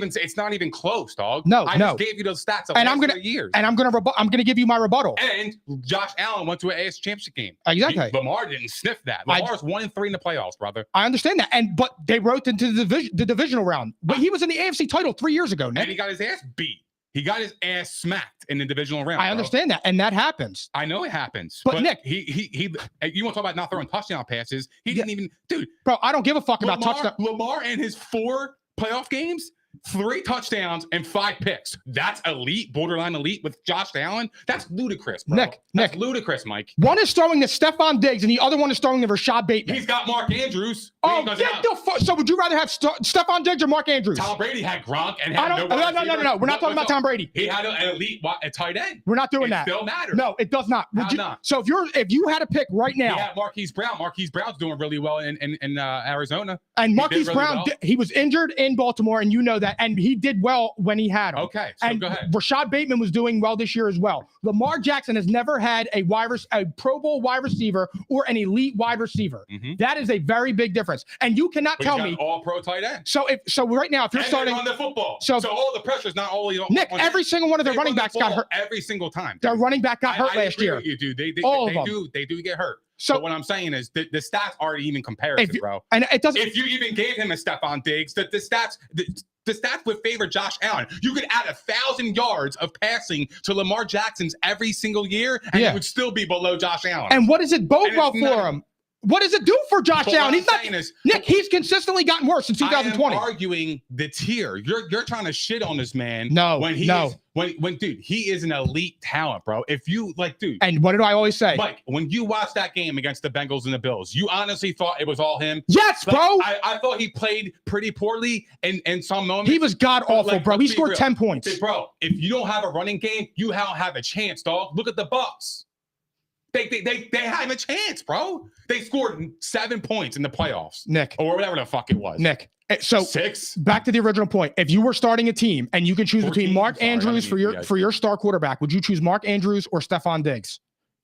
S2: even close, dog.
S1: No,
S2: I just gave you those stats of
S1: And
S2: last
S1: I'm gonna-
S2: 3 years.
S1: And I'm gonna give you my rebuttal.
S2: And Josh Allen went to an AFC Championship game.
S1: Exactly.
S2: Lamar didn't sniff that. Lamar's 1-3 in the playoffs, brother.
S1: I understand that. But they wrote into the divisional round. But he was in the AFC title 3 years ago, Nick.
S2: And he got his ass beat. He got his ass smacked in the divisional round.
S1: I understand that, and that happens.
S2: I know it happens.
S1: But Nick,
S2: he you want to talk about not throwing touchdown passes? He didn't even, dude.
S1: Bro, I don't give a fuck about touchdown.
S2: Lamar and his 4 playoff games, 3 touchdowns and 5 picks. That's elite, borderline elite with Josh Allen. That's ludicrous, bro. That's ludicrous, Mike.
S1: One is throwing to Stephon Diggs, and the other one is throwing to Rashad Bateman.
S2: He's got Mark Andrews.
S1: Oh, get the fuck! So would you rather have Stephon Diggs or Mark Andrews?
S2: Tom Brady had Gronk and
S1: I
S2: had
S1: don't.
S2: no.
S1: No. We're not talking about Tom Brady.
S2: He had an elite tight end.
S1: We're not doing
S2: It
S1: that.
S2: still matters.
S1: No, it does not.
S2: How not?
S1: So if you had to pick right now,
S2: He had Marquise Brown. Marquise Brown's doing really well in Arizona.
S1: and Marquise
S2: really
S1: Brown,
S2: well.
S1: he was injured in Baltimore, and you know that, and he did well when he had him.
S2: Okay, so
S1: And
S2: go ahead.
S1: Rashad Bateman was doing well this year as well. Lamar Jackson has never had a Pro Bowl wide receiver or an elite wide receiver.
S2: Mhm.
S1: That is a very big difference. And you cannot
S2: But
S1: tell
S2: he's got
S1: me.
S2: an all-pro tight end.
S1: So right now, if you're
S2: And
S1: starting,
S2: they run the football.
S1: So-
S2: So all the pressure's not only on
S1: Nick,
S2: on
S1: every
S2: him.
S1: single one of their
S2: They
S1: running
S2: run the
S1: backs got
S2: ball
S1: hurt.
S2: every single time.
S1: Their running back got hurt last
S2: agree
S1: year.
S2: with you, dude. They
S1: All of them.
S2: do get hurt.
S1: So
S2: But what I'm saying is the stats aren't even comparison,
S1: If you-
S2: bro.
S1: and it doesn't.
S2: If you even gave him a Stephon Diggs, the stats would favor Josh Allen. You could add 1,000 yards of passing to Lamar Jackson's every single year, and
S1: Yeah.
S2: it would still be below Josh Allen.
S1: And what does it bode
S2: And
S1: well
S2: it's
S1: for
S2: not-
S1: him? What does it do for Josh
S2: But
S1: Allen?
S2: what
S1: He's
S2: I'm
S1: not.
S2: saying is,
S1: Nick, he's consistently gotten worse since 2020.
S2: I am arguing the tier. You're trying to shit on this man.
S1: No,
S2: when he
S1: no.
S2: is, when dude, he is an elite talent, bro. If you like, dude,
S1: And what do I always say?
S2: Mike, when you watched that game against the Bengals and the Bills, you honestly thought it was all him.
S1: Yes,
S2: Like,
S1: bro.
S2: I thought he played pretty poorly in some moments.
S1: He was god awful,
S2: Like,
S1: bro. He
S2: let's be
S1: scored
S2: real.
S1: 10 points.
S2: Bro, if you don't have a running game, you don't have a chance, dog. Look at the Bucks. They have a chance, bro. They scored 7 points in the playoffs,
S1: Nick,
S2: or whatever the fuck it was.
S1: Nick. So
S2: 6.
S1: back to the original point. If you were starting a team and you can choose
S2: 14,
S1: between Mark
S2: sorry, I
S1: Andrews
S2: didn't mean to
S1: for your star quarterback, would you choose Mark Andrews or Stephon Diggs?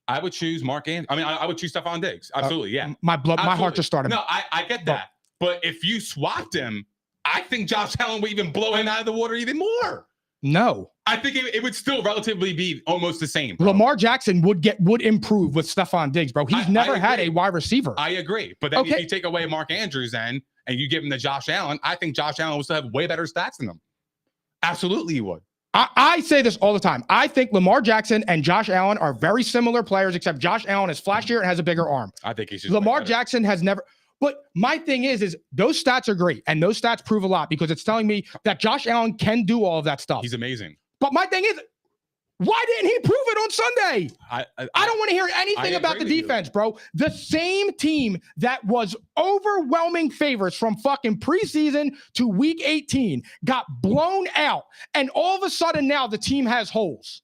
S2: I would choose Mark Andrews. I mean, I would choose Stephon Diggs. Absolutely, yeah.
S1: My heart
S2: Absolutely.
S1: just started.
S2: No, I get that. But if you swapped him, I think Josh Allen would even blow him out of the water even more.
S1: No.
S2: I think it would still relatively be almost the same. Bro.
S1: Lamar Jackson would improve with Stephon Diggs, bro. He's never had a
S2: agree.
S1: wide receiver.
S2: I agree. But then
S1: Okay.
S2: if you take away Mark Andrews then and you give him to Josh Allen, I think Josh Allen will still have way better stats than him. Absolutely he would.
S1: I say this all the time. I think Lamar Jackson and Josh Allen are very similar players, except Josh Allen is flashier and has a bigger arm.
S2: I think he's just
S1: Lamar
S2: way better.
S1: Jackson has never. But my thing is those stats are great, and those stats prove a lot because it's telling me that Josh Allen can do all of that stuff.
S2: He's amazing.
S1: But my thing is, why didn't he prove it on Sunday? I don't want to hear anything
S2: I
S1: about the
S2: agree with you.
S1: defense, bro. The same team that was overwhelming favorites from fucking preseason to week 18 got blown out. And all of a sudden now the team has holes.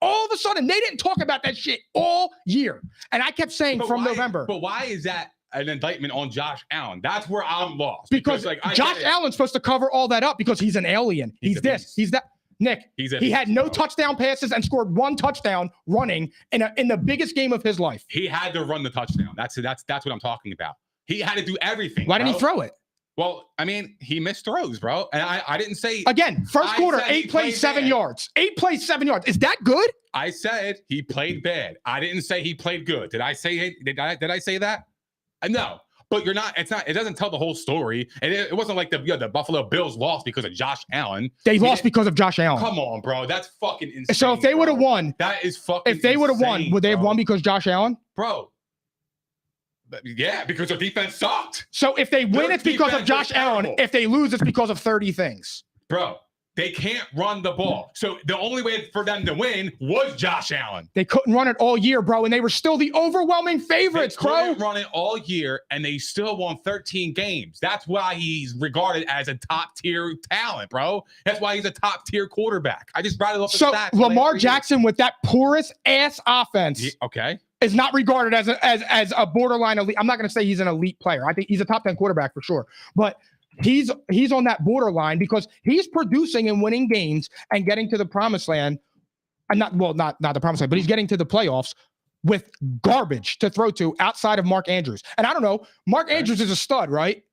S1: All of a sudden, they didn't talk about that shit all year. And I kept saying
S2: But
S1: from
S2: why-
S1: November.
S2: But why is that an indictment on Josh Allen? That's where I'm lost.
S1: Because
S2: like I
S1: Josh
S2: get it.
S1: Allen's supposed to cover all that up because he's an alien.
S2: He's
S1: He's
S2: a
S1: this.
S2: beast.
S1: He's that. Nick,
S2: He's a
S1: he had
S2: beast,
S1: no
S2: bro.
S1: touchdown passes and scored 1 touchdown running in the biggest game of his life.
S2: He had to run the touchdown. That's what I'm talking about. He had to do everything.
S1: Why didn't he
S2: bro.
S1: throw it?
S2: Well, I mean, he missed throws, bro. And I didn't say
S1: Again, first
S2: I
S1: quarter,
S2: said he
S1: 8 plays,
S2: played
S1: 7
S2: bad.
S1: yards. 8 plays, 7 yards. Is that good?
S2: I said he played bad. I didn't say he played good. Did I say did I say that? No. But you're not. It's not. It doesn't tell the whole story. And it wasn't like the Buffalo Bills lost because of Josh Allen.
S1: They lost because of Josh Allen.
S2: Come on, bro. That's fucking insane.
S1: So if they would have
S2: bro.
S1: won,
S2: that is fucking.
S1: if they would have won,
S2: insane,
S1: would they have
S2: bro.
S1: won because Josh Allen?
S2: bro? Yeah, because their defense sucked,
S1: So if they win,
S2: Their
S1: it's because of
S2: defense was
S1: Josh Allen.
S2: terrible.
S1: If they lose, it's because of 30 things.
S2: bro. They can't run the ball. So the only way for them to win was Josh Allen.
S1: They couldn't run it all year, bro, and they were still the overwhelming favorites,
S2: They
S1: bro.
S2: couldn't run it all year, and they still won 13 games. That's why he's regarded as a top-tier talent, bro. That's why he's a top-tier quarterback. I just brought it up.
S1: So Lamar Jackson with that porous-ass offense is not regarded as a borderline elite. I'm not going to say he's an elite player. I think he's a top 10 quarterback for sure. But he's on that borderline because he's producing and winning games and getting to the promised land. And not the promised land, but he's getting to the playoffs with garbage to throw to outside of Mark Andrews. And I don't know, Mark Andrews is a stud, right?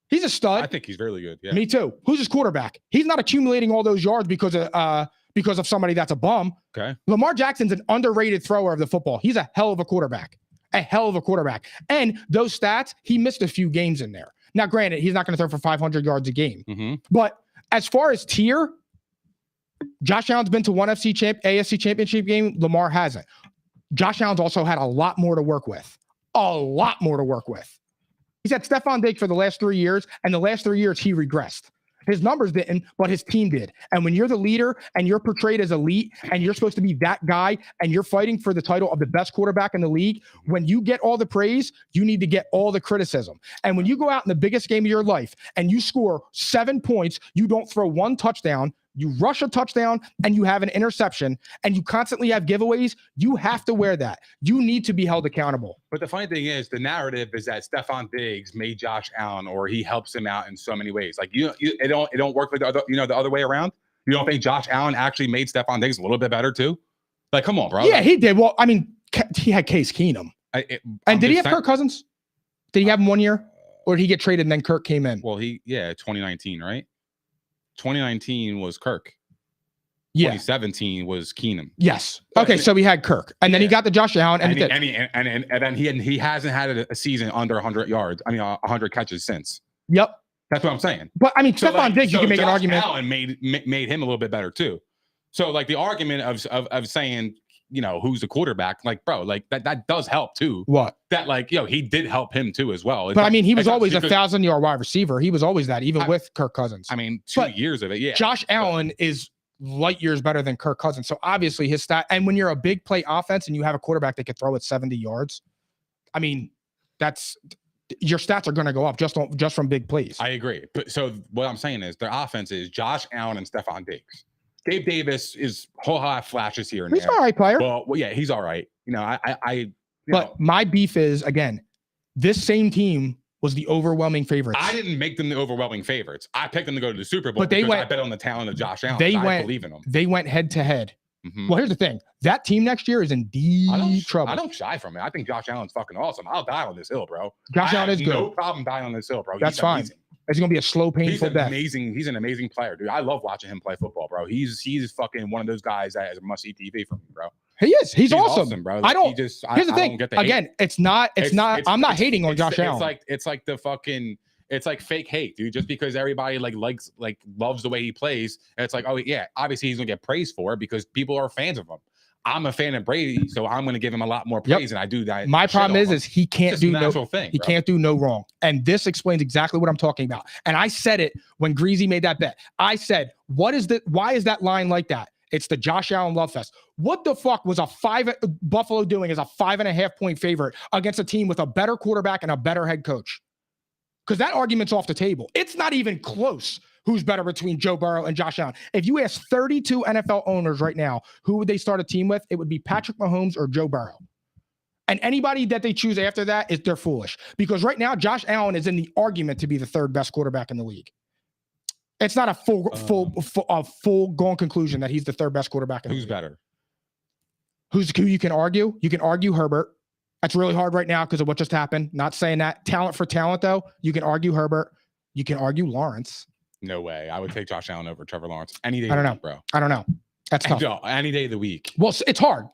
S1: He's a stud.
S2: I think he's really good. Yeah.
S1: Me too. Who's his quarterback? He's not accumulating all those yards because of somebody that's a bum.
S2: Okay.
S1: Lamar Jackson's an underrated thrower of the football. He's a hell of a quarterback. A hell of a quarterback. And those stats, he missed a few games in there. Now, granted, he's not going to throw for 500 yards a game.
S2: Mm-hmm.
S1: But as far as tier, Josh Allen's been to one AFC championship game. Lamar hasn't. Josh Allen's also had a lot more to work with. A lot more to work with. He's had Stephon Diggs for the last 3 years, and the last 3 years he regressed. His numbers didn't, but his team did. And when you're the leader and you're portrayed as elite and you're supposed to be that guy and you're fighting for the title of the best quarterback in the league, when you get all the praise, you need to get all the criticism. And when you go out in the biggest game of your life and you score 7 points, you don't throw one touchdown, you rush a touchdown, and you have an interception, and you constantly have giveaways, you have to wear that. You need to be held accountable.
S2: But the funny thing is, the narrative is that Stephon Diggs made Josh Allen, or he helps him out in so many ways. Like it don't work with the other way around. You don't think Josh Allen actually made Stephon Diggs a little bit better too? Like, come on, bro.
S1: Yeah, he did. Well, I mean, he had Case Keenum. And did he have Kirk Cousins? Did he have him 1 year, or did he get traded and then Kirk came in?
S2: Well, 2019, right? 2019 was Kirk.
S1: Yeah.
S2: 2017 was Keenum.
S1: Yes. Okay, so he had Kirk, and then he got the Josh Allen, and
S2: then he hasn't had a season under 100 yards. I mean, 100 catches since.
S1: Yep.
S2: That's what I'm saying.
S1: But I mean, Stephon Diggs, you can make an argument.
S2: Allen made him a little bit better too. So like the argument of saying, who's the quarterback, like, bro, like that does help too.
S1: What?
S2: That, like, he did help him too as well.
S1: But I mean, he was always a 1,000-yard wide receiver. He was always that, even with Kirk Cousins.
S2: I mean, 2 years of it, yeah.
S1: Josh Allen is light years better than Kirk Cousins. So obviously his stat, and when you're a big play offense and you have a quarterback that can throw it 70 yards, I mean, your stats are going to go up just from big plays.
S2: I agree. But so what I'm saying is their offense is Josh Allen and Stephon Diggs. Gabe Davis is whole high flashes here and
S1: he's
S2: there.
S1: All right player.
S2: Well, yeah, he's all right.
S1: But my beef is, again, this same team was the overwhelming favorites.
S2: I didn't make them the overwhelming favorites. I picked them to go to the Super Bowl,
S1: but I bet
S2: on the talent of Josh Allen.
S1: I
S2: believe in them.
S1: They went head to head.
S2: Mm-hmm.
S1: Well, here's the thing. That team next year is in deep trouble.
S2: I don't shy from it. I think Josh Allen's fucking awesome. I'll die on this hill, bro.
S1: Josh Allen is good.
S2: No problem dying on this hill, bro.
S1: That's fine.
S2: Amazing.
S1: It's going to be a slow, painful death.
S2: Amazing. He's an amazing player, dude. I love watching him play football, bro. He's fucking one of those guys that is a must-see TV for me, bro.
S1: He is. He's awesome,
S2: bro.
S1: Like, here's the thing. Again, it's not. I'm not hating on Josh Allen.
S2: It's like fake hate, dude. Just because everybody loves the way he plays, and it's like, oh yeah, obviously he's gonna get praised for it because people are fans of him. I'm a fan of Brady, so I'm gonna give him a lot more praise, and I do that.
S1: My problem is he can't do no
S2: thing.
S1: He can't do no wrong, and this explains exactly what I'm talking about. And I said it when Greasy made that bet. I said, why is that line like that? It's the Josh Allen love fest. What the fuck was Buffalo doing as a 5.5 point favorite against a team with a better quarterback and a better head coach? Because that argument's off the table. It's not even close who's better between Joe Burrow and Josh Allen. If you ask 32 NFL owners right now, who would they start a team with? It would be Patrick Mahomes or Joe Burrow. And anybody that they choose after that they're foolish. Because right now, Josh Allen is in the argument to be the third best quarterback in the league. It's not a full gone conclusion that he's the third best quarterback in the league.
S2: Who's better?
S1: Who you can argue? You can argue Herbert. That's really hard right now because of what just happened. Not saying that. Talent for talent, though. You can argue Herbert. You can argue Lawrence.
S2: No way. I would take Josh Allen over Trevor Lawrence any day.
S1: I don't know,
S2: bro.
S1: I don't know. That's tough.
S2: Any day of the week.
S1: Well, it's hard.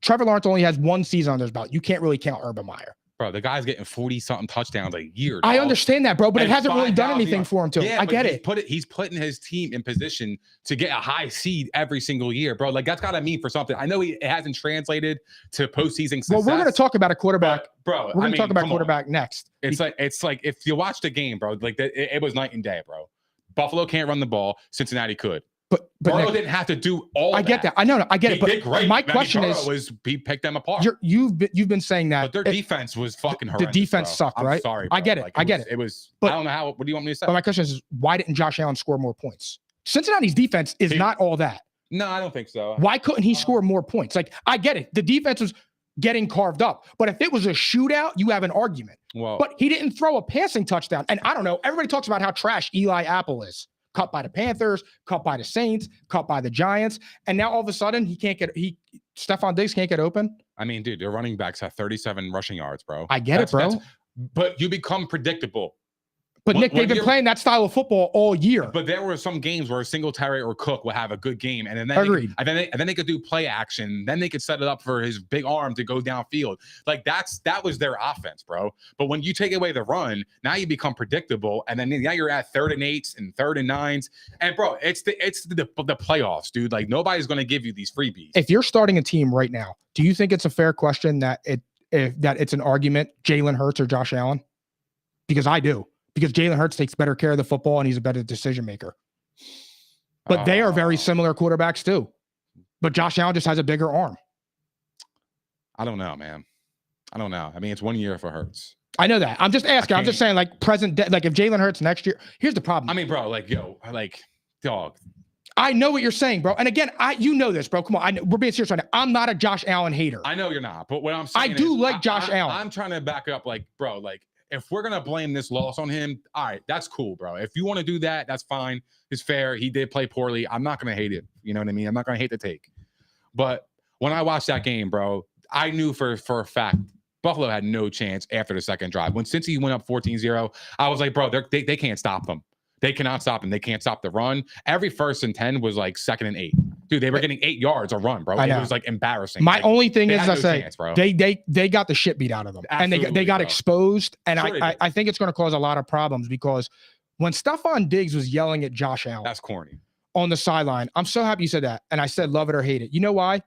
S1: Trevor Lawrence only has one season on his belt. You can't really count Urban Meyer.
S2: Bro, the guy's getting 40-something touchdowns a year.
S1: I understand that, bro, but it hasn't really done anything for him, too.
S2: Yeah,
S1: I get it.
S2: He's putting his team in position to get a high seed every single year, bro. Like, that's got to mean for something. I know it hasn't translated to postseason success.
S1: Well, we're going to talk about a quarterback.
S2: Bro,
S1: we're going to talk about quarterback next.
S2: It's like if you watch the game, bro, like it was night and day, bro. Buffalo can't run the ball. Cincinnati could.
S1: But
S2: Burrow
S1: Nick,
S2: didn't have to do all.
S1: I get that. I know. I get it.
S2: He did
S1: But
S2: great.
S1: my question
S2: Burrow
S1: is,
S2: he picked them apart.
S1: you've been saying that
S2: But their defense was fucking horrendous.
S1: the defense
S2: bro.
S1: sucked,
S2: I'm
S1: sorry,
S2: sorry,
S1: I
S2: bro.
S1: get it.
S2: Like,
S1: I get it.
S2: It was.
S1: But-
S2: I don't know how. What do you want me to say?
S1: But my question is, why didn't Josh Allen score more points? Cincinnati's defense is not all that.
S2: No, I don't think so.
S1: Why couldn't he score more points? Like, I get it. The defense was getting carved up. But if it was a shootout, you have an argument.
S2: Well,
S1: But he didn't throw a passing touchdown. And I don't know. Everybody talks about how trash Eli Apple is. Cut by the Panthers, cut by the Saints, cut by the Giants. And now all of a sudden Stephon Diggs can't get open.
S2: I mean, dude, their running backs have 37 rushing yards, bro.
S1: I get it, bro.
S2: But you become predictable.
S1: But Nick, they've been playing that style of football all year.
S2: But there were some games where Singletary or Cook would have a good game, and then
S1: Agreed.
S2: and then they could do play action. Then they could set it up for his big arm to go downfield. Like that was their offense, bro. But when you take away the run, now you become predictable, and then now you're at 3rd and 8s and 3rd and 9s. And bro, it's the playoffs, dude. Like nobody's gonna give you these freebies.
S1: If you're starting a team right now, do you think it's a fair question that it's an argument, Jalen Hurts or Josh Allen? Because I do. Because Jalen Hurts takes better care of the football and he's a better decision maker. But they are very similar quarterbacks too. But Josh Allen just has a bigger arm.
S2: I don't know, man. I don't know. I mean, it's 1 year for Hurts.
S1: I know that. I'm just asking. I'm just saying, like present day, like if Jalen Hurts next year, here's the problem.
S2: I mean, bro, dog.
S1: I know what you're saying, bro. And again, you know this, bro. Come on, we're being serious right now. I'm not a Josh Allen hater.
S2: I know you're not, but what I'm saying
S1: I do like Josh Allen.
S2: I'm trying to back up, like, bro, like if we're gonna blame this loss on him, all right, that's cool, bro. If you want to do that, that's fine. It's fair. He did play poorly. I'm not gonna hate it. You know what I mean? I'm not gonna hate the take. But when I watched that game, bro, I knew for a fact Buffalo had no chance after the second drive. When Cincy went up 14-0, I was like, bro, they can't stop them. They cannot stop him. They can't stop the run. Every 1st and 10 was like 2nd and 8. Dude, they were getting 8 yards a run, bro. It was like embarrassing.
S1: My only thing is,
S2: chance, bro.
S1: they got the shit beat out of them.
S2: Absolutely,
S1: and they got
S2: bro.
S1: exposed. And
S2: Sure
S1: I think it's going to cause a lot of problems because when Stephon Diggs was yelling at Josh Allen
S2: That's corny.
S1: on the sideline, I'm so happy you said that. And I said, love it or hate it. You know why?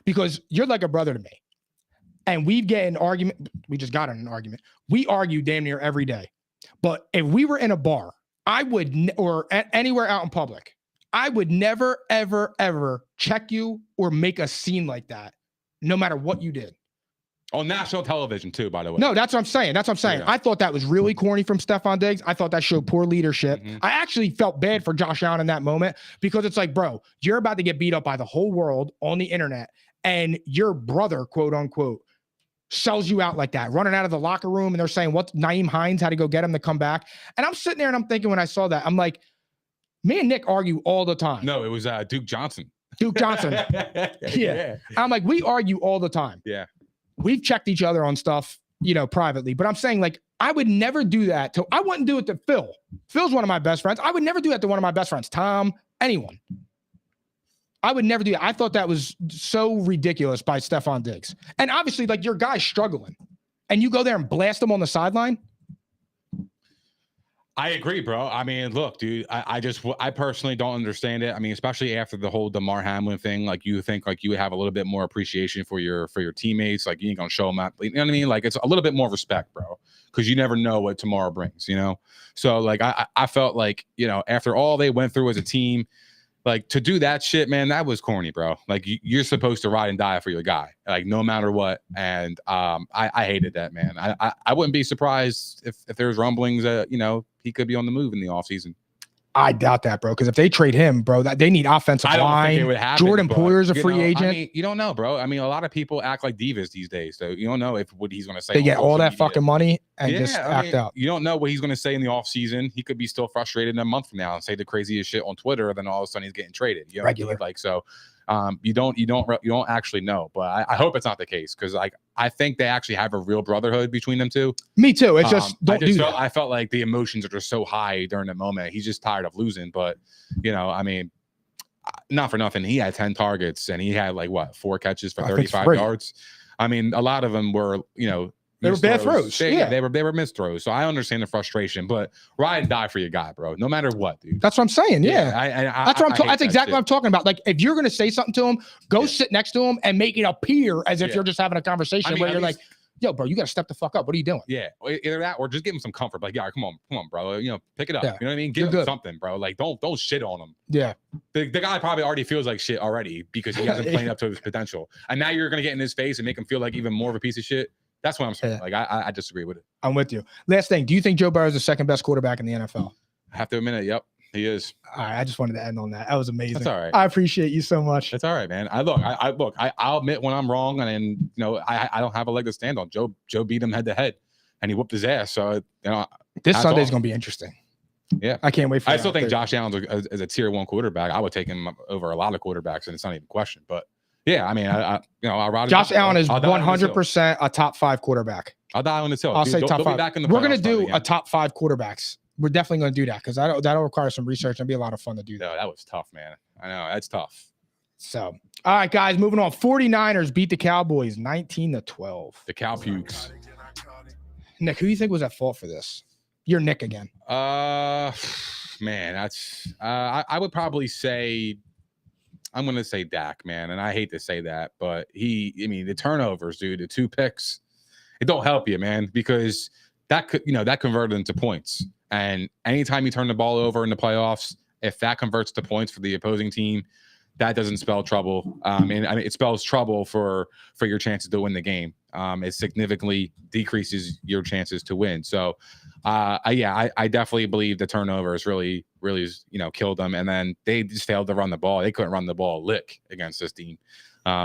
S1: Because you're like a brother to me. And we get an argument. We just got in an argument. We argue damn near every day. But if we were in a bar, I would, or anywhere out in public, I would never, ever, ever check you or make a scene like that, no matter what you did.
S2: On national television, too, by the way.
S1: No, that's what I'm saying. That's what I'm saying.
S2: Yeah.
S1: I thought that was really corny from Stephon Diggs. I thought that showed poor leadership.
S2: Mhm.
S1: I actually felt bad for Josh Allen in that moment because it's like, bro, you're about to get beat up by the whole world on the internet, and your brother, quote unquote, sells you out like that, running out of the locker room, and they're saying, what, Naeem Hines had to go get him to come back. And I'm sitting there and I'm thinking when I saw that, I'm like, me and Nick argue all the time.
S2: No, it was Duke Johnson.
S1: Duke Johnson.
S2: Yeah.
S1: I'm like, we argue all the time.
S2: Yeah.
S1: We've checked each other on stuff, privately, but I'm saying like, I would never do that I wouldn't do it to Phil. Phil's one of my best friends. I would never do that to one of my best friends, Tom, anyone. I would never do that. I thought that was so ridiculous by Stephon Diggs. And obviously, like, your guy's struggling, and you go there and blast him on the sideline.
S2: I agree, bro. I mean, look, dude, I personally don't understand it. I mean, especially after the whole Damar Hamlin thing, like you think like you would have a little bit more appreciation for your teammates. Like you ain't gonna show them up. You know what I mean? Like it's a little bit more respect, bro, because you never know what tomorrow brings, So like I felt like, after all they went through as a team, like to do that shit, man, that was corny, bro. Like you're supposed to ride and die for your guy, like no matter what. And I hated that, man. I wouldn't be surprised if there's rumblings that, he could be on the move in the offseason.
S1: I doubt that, bro. Because if they trade him, bro, that they need offensive line.
S2: I don't think it would happen.
S1: Jordan Poyer's a free agent.
S2: I mean, you don't know, bro. I mean, a lot of people act like divas these days, so you don't know what he's going to say.
S1: They get all that
S2: media.
S1: fucking money and just act out.
S2: You don't know what he's going to say in the offseason. He could be still frustrated in a month from now and say the craziest shit on Twitter, and then all of a sudden he's getting traded.
S1: Regular.
S2: Like so. You don't actually know, but I hope it's not the case because I think they actually have a real brotherhood between them two.
S1: Me too. It's just
S2: I felt like the emotions are just so high during the moment. He's just tired of losing, but I mean, not for nothing. He had 10 targets and he had 4 catches for 35 yards. I mean, a lot of them were
S1: they were bad throws.
S2: They were missed throws. So I understand the frustration, but ride and die for your guy, bro. No matter what, dude.
S1: That's what I'm saying. Yeah. That's exactly what I'm talking about. Like, if you're going to say something to him, go sit next to him and make it appear as if you're just having a conversation where you're like, yo, bro, you got to step the fuck up. What are you doing?
S2: Yeah, either that or just give him some comfort. Like, yeah, come on, bro. You know, pick it up.
S1: Yeah.
S2: You know what I mean?
S1: You're
S2: Give him
S1: good.
S2: something, bro. Like, don't shit on him.
S1: Yeah.
S2: The guy probably already feels like shit already because he hasn't played up to his potential. And now you're gonna get in his face and make him feel like even more of a piece of shit. That's what I'm saying.
S1: Yeah.
S2: Like, I disagree with it.
S1: I'm with you. Last thing, do you think Joe Burrow is the second best quarterback in the NFL?
S2: I have to admit it. Yep, he is.
S1: All right, I just wanted to end on that. That was amazing.
S2: That's all right.
S1: I appreciate you so much.
S2: That's all right, man. I'll admit when I'm wrong, and then, you know, I don't have a leg to stand on. Joe beat him head to head, and he whooped his ass. So, you know,
S1: This
S2: that's
S1: Sunday's
S2: all.
S1: going to be interesting.
S2: Yeah,
S1: I can't wait for
S2: I
S1: that.
S2: still think Josh Allen is a tier 1 quarterback. I would take him over a lot of quarterbacks, and it's not even a question. But yeah, I mean, I'd rather
S1: Josh Allen is
S2: I'll die on this hill.
S1: 100% a top 5 quarterback.
S2: I'll die on this hill.
S1: I'll
S2: Dude,
S1: say
S2: they'll
S1: top
S2: be
S1: 5.
S2: back in the
S1: We're going to
S2: playoffs
S1: do
S2: probably
S1: a
S2: again.
S1: top 5 quarterbacks. We're definitely going to do that because that'll require some research and be a lot of fun to do that.
S2: No, that was tough, man. I know that's tough.
S1: So, all right, guys, moving on. 49ers beat the Cowboys 19-12.
S2: The cow pukes.
S1: Nick, who do you think was at fault for this? You're Nick again.
S2: Man, that's I would probably say I'm gonna say Dak, man, and I hate to say that, but the turnovers, dude, the 2 picks, it don't help you, man, because that converted into points. And anytime you turn the ball over in the playoffs, if that converts to points for the opposing team, that doesn't spell trouble. It spells trouble for your chances to win the game. It significantly decreases your chances to win. So, I definitely believe the turnovers really, killed them. And then they just failed to run the ball. They couldn't run the ball a lick against this team.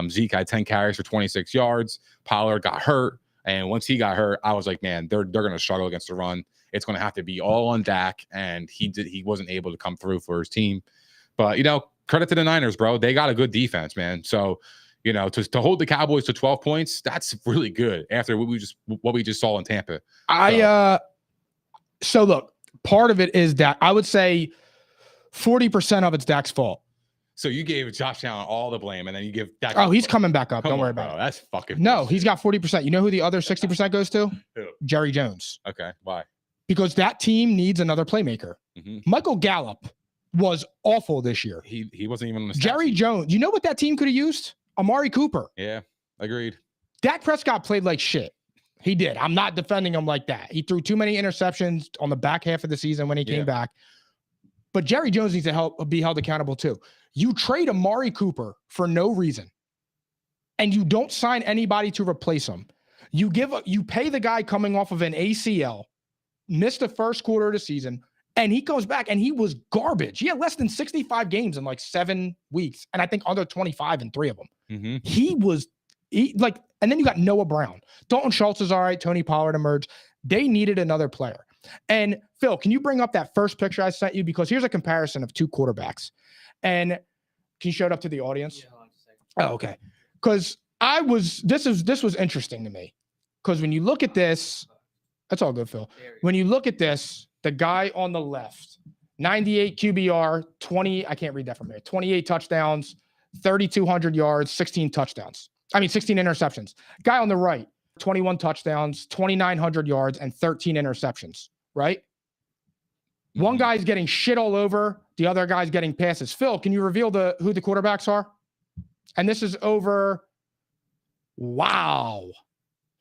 S2: Zeke had 10 carries for 26 yards. Pollard got hurt. And once he got hurt, I was like, man, they're going to struggle against the run. It's going to have to be all on Dak. And he wasn't able to come through for his team. But, credit to the Niners, bro. They got a good defense, man. So, to hold the Cowboys to 12 points, that's really good after what we just saw in Tampa.
S1: So look, part of it is Dak. I would say 40% of it's Dak's fault.
S2: So you gave Josh Allen all the blame, and then you give Dak.
S1: Oh, he's coming back up. Don't worry about it.
S2: That's fucking.
S1: No, he's got 40%. You know who the other 60% goes to?
S2: Who?
S1: Jerry Jones.
S2: Okay, why?
S1: Because that team needs another playmaker.
S2: Mm-hmm.
S1: Michael Gallup was awful this year.
S2: He wasn't even on the stat
S1: Jerry
S2: sheet.
S1: Jones. You know what that team could have used? Amari Cooper.
S2: Yeah, agreed.
S1: Dak Prescott played like shit. He did. I'm not defending him like that. He threw too many interceptions on the back half of the season when he came back. But Jerry Jones needs to be held accountable too. You trade Amari Cooper for no reason, and you don't sign anybody to replace him. You pay the guy coming off of an ACL, missed the first quarter of the season, and he comes back and he was garbage. He had less than 65 games in like 7 weeks, and I think under 25 in 3 of them.
S2: Mm-hmm.
S1: And then you got Noah Brown. Dalton Schultz is all right. Tony Pollard emerged. They needed another player. And Phil, can you bring up that first picture I sent you? Because here's a comparison of 2 quarterbacks. And can you show it up to the audience?
S3: Yeah, hold on a second.
S1: Oh, okay. Because this was interesting to me. Because when you look at this, that's all good, Phil.
S3: There we go.
S1: When you look at this, the guy on the left, 98 QBR, 28 touchdowns, 3,200 yards, 16 interceptions. Guy on the right, 21 touchdowns, 2,900 yards, and 13 interceptions, right?
S2: Mm-hmm.
S1: One guy's getting shit all over. The other guy's getting passes. Phil, can you reveal who the quarterbacks are? And this is over. Wow.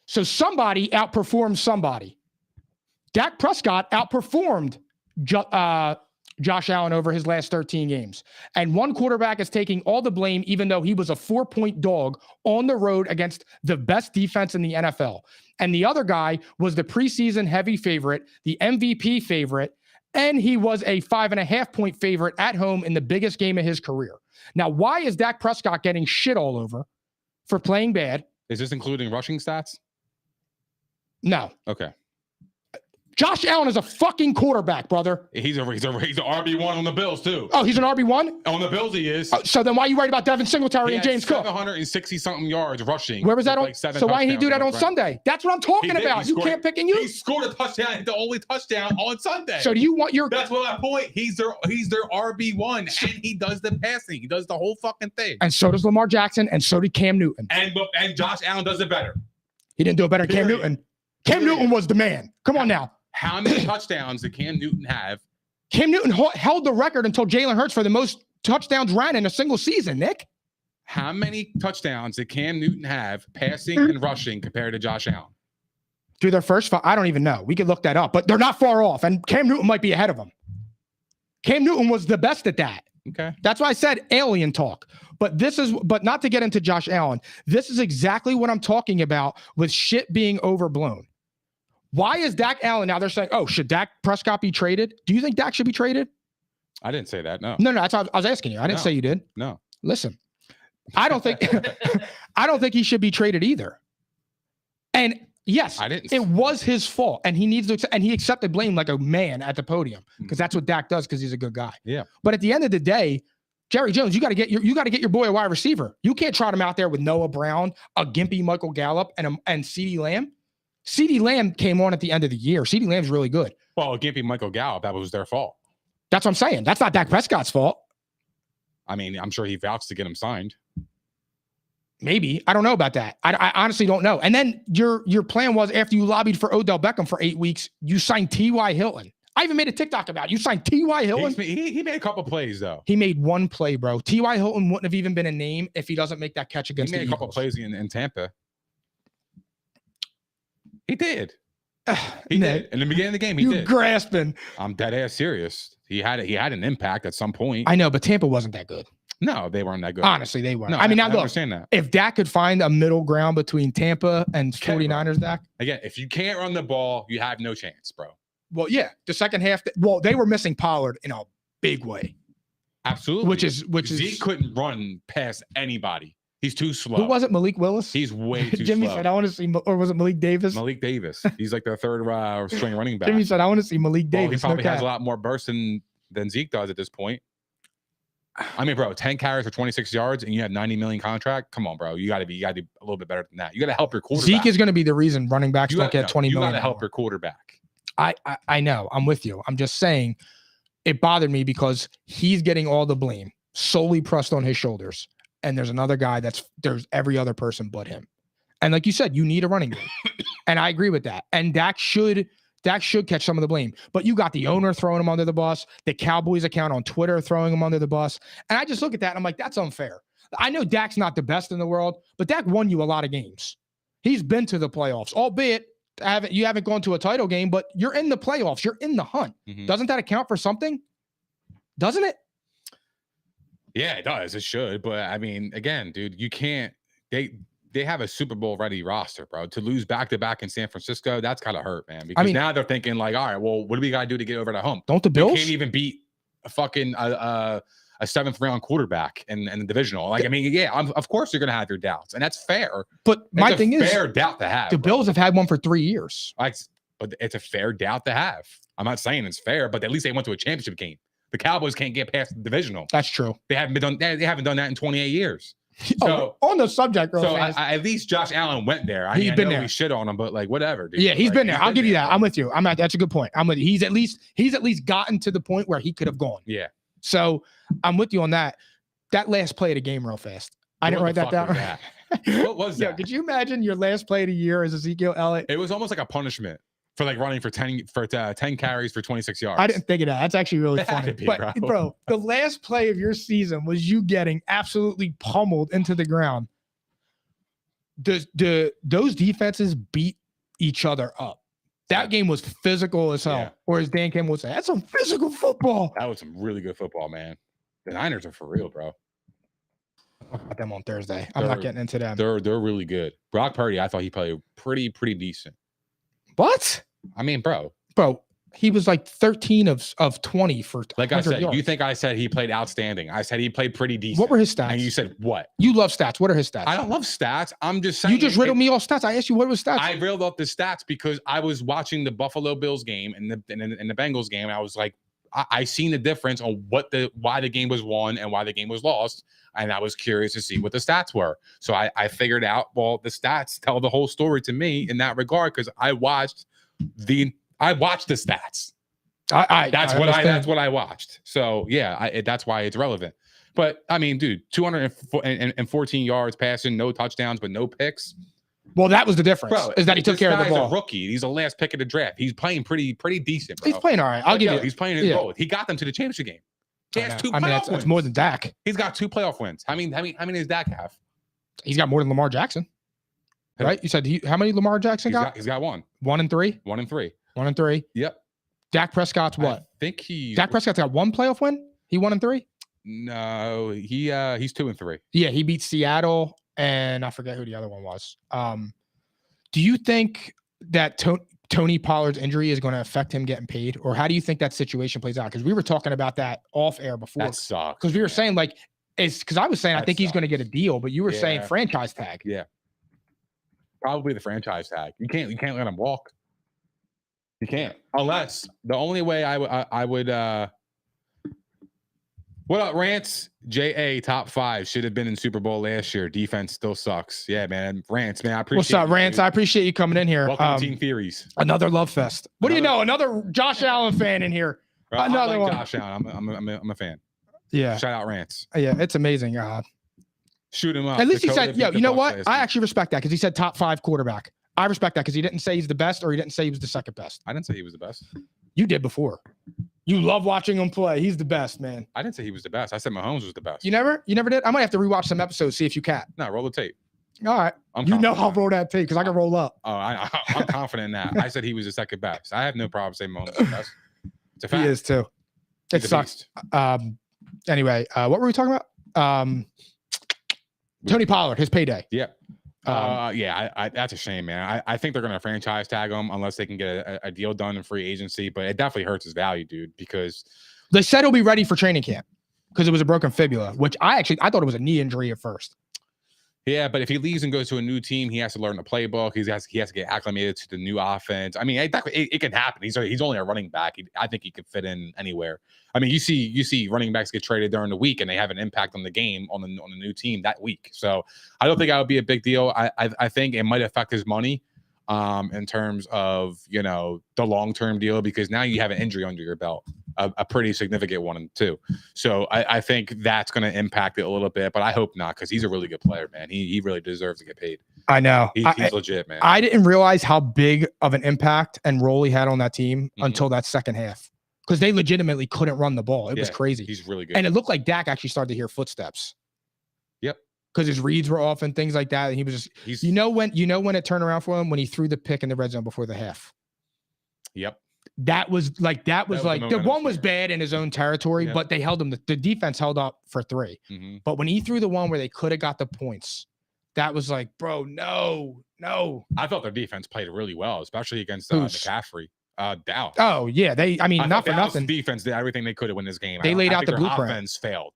S1: So somebody outperformed somebody. Dak Prescott outperformed Josh Allen over his last 13 games. And one quarterback is taking all the blame, even though he was a 4-point dog on the road against the best defense in the NFL. And the other guy was the preseason heavy favorite, the MVP favorite, and he was a 5.5-point favorite at home in the biggest game of his career. Now, why is Dak Prescott getting shit all over for playing bad?
S2: Is this including rushing stats?
S1: No.
S2: Okay.
S1: Josh Allen is a fucking quarterback, brother.
S2: He's a RB1 on the Bills too.
S1: Oh, he's an RB1?
S2: On the Bills he is.
S1: So then why are you worried about Devin Singletary and James Cook?
S2: 760 something yards rushing.
S1: Where was that on?
S2: Like
S1: So why didn't he do that on Sunday? That's what I'm talking
S2: He did.
S1: about.
S2: He
S1: You
S2: scored-
S1: can't pick and
S2: He
S1: use.
S2: scored a touchdown, the only touchdown on Sunday.
S1: So do you want your...
S2: That's what my point. He's their RB1, and he does the passing. He does the whole fucking thing.
S1: And so does Lamar Jackson, and so did Cam Newton.
S2: And Josh Allen does it better.
S1: He didn't do it better than Cam
S2: Period.
S1: Newton. Cam Newton was the man. Come on now.
S2: How many touchdowns did Cam Newton have?
S1: Cam Newton held the record until Jalen Hurts for the most touchdowns ran in a single season, Nick.
S2: How many touchdowns did Cam Newton have passing and rushing compared to Josh Allen?
S1: Through their first 5, I don't even know. We could look that up, but they're not far off. And Cam Newton might be ahead of them. Cam Newton was the best at that.
S2: Okay.
S1: That's why I said alien talk. But not to get into Josh Allen. This is exactly what I'm talking about with shit being overblown. Why is Dak Allen now? They're saying, oh, should Dak Prescott be traded? Do you think Dak should be traded?
S2: I didn't say that. No.
S1: No, that's what I was asking you. I didn't say you did.
S2: No.
S1: Listen, I don't think he should be traded either. And yes, it was his fault, and he needs to, and he accepted blame like a man at the podium because that's what Dak does because he's a good guy.
S2: Yeah.
S1: But at the end of the day, Jerry Jones, you got to get your boy a wide receiver. You can't trot him out there with Noah Brown, a gimpy Michael Gallup, and CeeDee Lamb. CeeDee Lamb came on at the end of the year. CeeDee Lamb's really good.
S2: Well, a gimpy Michael Gallup, that was their fault.
S1: That's what I'm saying. That's not Dak Prescott's fault.
S2: I mean, I'm sure he vouched to get him signed.
S1: Maybe. I don't know about that. I honestly don't know. And then your plan was after you lobbied for Odell Beckham for 8 weeks, you signed T.Y. Hilton. I even made a TikTok about it. You signed T.Y. Hilton.
S2: He made a couple plays, though.
S1: He made one play, bro. T.Y. Hilton wouldn't have even been a name if he doesn't make that catch against the Eagles.
S2: He made a couple plays in Tampa. He did. He did. In the beginning of the game, he did.
S1: You're grasping.
S2: I'm dead ass serious. He had an impact at some point.
S1: I know, but Tampa wasn't that good.
S2: No, they weren't that good.
S1: Honestly, they weren't.
S2: No,
S1: I mean, now
S2: I
S1: look,
S2: understand that.
S1: If Dak could find a middle ground between Tampa and 49ers, Dak.
S2: Again, if you can't run the ball, you have no chance, bro.
S1: Well, yeah. The second half, they were missing Pollard in a big way.
S2: Absolutely.
S1: Which is
S2: Zeke couldn't run past anybody. He's too slow.
S1: Who was it? Malik Willis?
S2: He's way too
S1: Jimmy
S2: slow.
S1: said, I want to see, or was it Malik Davis?
S2: Malik Davis. He's like the third string running back.
S1: Jimmy said, I want to see Malik Davis.
S2: He probably has a lot more burst than Zeke does at this point. I mean, bro, 10 carries for 26 yards and you have 90 million contract. Come on, bro. You got to be a little bit better than that. You got to help your quarterback.
S1: Zeke is going to be the reason running backs don't get 20 million.
S2: You got to help your quarterback.
S1: I know. I'm with you. I'm just saying it bothered me because he's getting all the blame solely pressed on his shoulders. And there's another guy there's every other person but him. And like you said, you need a running game. And I agree with that. And Dak should catch some of the blame. But you got the owner throwing him under the bus, the Cowboys account on Twitter throwing him under the bus. And I just look at that and I'm like, that's unfair. I know Dak's not the best in the world, but Dak won you a lot of games. He's been to the playoffs, albeit you haven't gone to a title game, but you're in the playoffs. You're in the hunt. Mm-hmm. Doesn't that account for something? Doesn't it?
S2: Yeah, it does. It should. But I mean, again, dude, you can't. They have a Super Bowl ready roster, bro. To lose back to back in San Francisco, that's gotta hurt, man. Because now they're thinking like, all right, well, what do we gotta do to get over the hump?
S1: Don't the Bills?
S2: They can't even beat a fucking a 7th round quarterback in the divisional. Like, I mean, yeah, of course you're gonna have your doubts, and that's fair.
S1: But my thing is,
S2: fair doubt to have.
S1: The Bills have had one for 3 years.
S2: But it's a fair doubt to have. I'm not saying it's fair, but at least they went to a championship game. The Cowboys can't get past the divisional.
S1: That's true.
S2: They haven't done that in 28 years. So
S1: on the subject,
S2: at least Josh Allen went there.
S1: He's been there.
S2: We shit on him, but like whatever, dude.
S1: Yeah, he's been there. I'll give you that. I'm with you. That's a good point. I'm with you. He's at least gotten to the point where he could have gone.
S2: Yeah.
S1: So I'm with you on that. That last play of the game, real fast. I didn't write that down.
S2: What was that?
S1: Yeah, could you imagine your last play of the year as Ezekiel Elliott?
S2: It was almost like a punishment for like running for 10 carries for 26 yards.
S1: I didn't think of that. That's actually really funny. But bro, the last play of your season was you getting absolutely pummeled into the ground. Those defenses beat each other up. That game was physical as hell. Yeah. Or as Dan Campbell would say, that's some physical football.
S2: That was some really good football, man. The Niners are for real, bro.
S1: I'll talk about them on Thursday. I'm not getting into them.
S2: They're really good. Brock Purdy, I thought he played pretty decent.
S1: What?
S2: I mean, bro,
S1: he was like 13 of 20 for
S2: like I said.
S1: yards.
S2: You think I said he played outstanding? I said he played pretty decent.
S1: What were his stats?
S2: And you said what?
S1: You love stats. What are his stats?
S2: I don't love stats. I'm just saying.
S1: You just riddled me all stats. I asked you what was stats.
S2: I riddled up the stats because I was watching the Buffalo Bills game and the Bengals game, and I was like, I seen the difference on why the game was won and why the game was lost, and I was curious to see what the stats were. So I figured out, well, the stats tell the whole story to me in that regard because I watched the stats. That's what I watched. So yeah, that's why it's relevant. But I mean, dude, 214 yards passing, no touchdowns, but no picks.
S1: Well, that was the difference. Bro, is that he took care of the ball.
S2: He's a rookie. He's the last pick of the draft. He's playing pretty decent, bro.
S1: He's playing all right. I'll give you.
S2: He's playing his role. He got them to the championship game. He has 2 playoff wins.
S1: That's more than Dak.
S2: He's got 2 playoff wins. How many does Dak have?
S1: He's got more than Lamar Jackson. right? You said how many Lamar Jackson got?
S2: He's got one.
S1: 1 and 3.
S2: 1 and 3.
S1: 1 and 3.
S2: Yep.
S1: Dak Prescott's what?
S2: I think
S1: Dak Prescott's got 1 playoff win. He 1 and 3.
S2: No, he's 2 and 3.
S1: Yeah, he beat Seattle, and I forget who the other one was. Do you think that Tony Pollard's injury is going to affect him getting paid, or how do you think that situation plays out? Because we were talking about that off air before.
S2: That sucks.
S1: Because we were saying because I was saying I think he's going to get a deal, but you were saying franchise tag.
S2: Yeah, probably the franchise tag. You can't let him walk. You can't, unless the only way I would. What up, Rants? JA top 5 should have been in Super Bowl last year. Defense still sucks. Yeah, man. Rants, man. I appreciate.
S1: What's up, Rants? I appreciate you coming in here.
S2: Welcome to Team Theories.
S1: Another love fest. What do you know? Another Josh Allen fan in here. Another one.
S2: Josh Allen. I'm a fan.
S1: Yeah.
S2: Shout out Rants.
S1: Yeah, it's amazing.
S2: Shoot him up.
S1: At least he said, yo, you know what? I actually respect that because he said top 5 quarterback. I respect that because he didn't say he's the best or he didn't say he was the second best.
S2: I didn't say he was the best.
S1: You did before. You love watching him play. He's the best, man.
S2: I didn't say he was the best. I said Mahomes was the best.
S1: You never did? I might have to rewatch some episodes, see if you can.
S2: No, roll the tape.
S1: All right. I'll roll that tape because I can roll up.
S2: Oh, I'm confident in that. I said he was the second best. I have no problem saying Mahomes is the best. It's a fact.
S1: He is too. It sucks. Anyway, what were we talking about? Tony Pollard, his payday.
S2: Yeah. That's a shame, man. I think they're going to franchise tag him unless they can get a deal done in free agency, but it definitely hurts his value, dude, because
S1: they said he'll be ready for training camp because it was a broken fibula, which I thought it was a knee injury at first.
S2: Yeah, but if he leaves and goes to a new team, he has to learn the playbook. He has to get acclimated to the new offense. I mean, it can happen. He's only a running back. I think he could fit in anywhere. I mean, you see running backs get traded during the week and they have an impact on the game on the new team that week. So I don't think that would be a big deal. I think it might affect his money in terms of, the long-term deal, because now you have an injury under your belt, a pretty significant one too. So I think that's going to impact it a little bit, but I hope not, because he's a really good player, man. He really deserves to get paid.
S1: I know.
S2: He's legit, man.
S1: I didn't realize how big of an impact and role he had on that team until that second half, because they legitimately couldn't run the ball. It was crazy.
S2: He's really good.
S1: And it looked like Dak actually started to hear footsteps.
S2: Yep.
S1: Because his reads were off and things like that. And he was just, when it turned around for him, when he threw the pick in the red zone before the half.
S2: Yep.
S1: That was the one was bad in his own territory, but they held him. The defense held up for 3. But when he threw the one where they could have got the points, that was like, bro, no.
S2: I thought their defense played really well, especially against McCaffrey. Dallas.
S1: Oh yeah, not for nothing.
S2: Defense did everything they could in this game.
S1: They laid out the blueprint.
S2: Offense failed.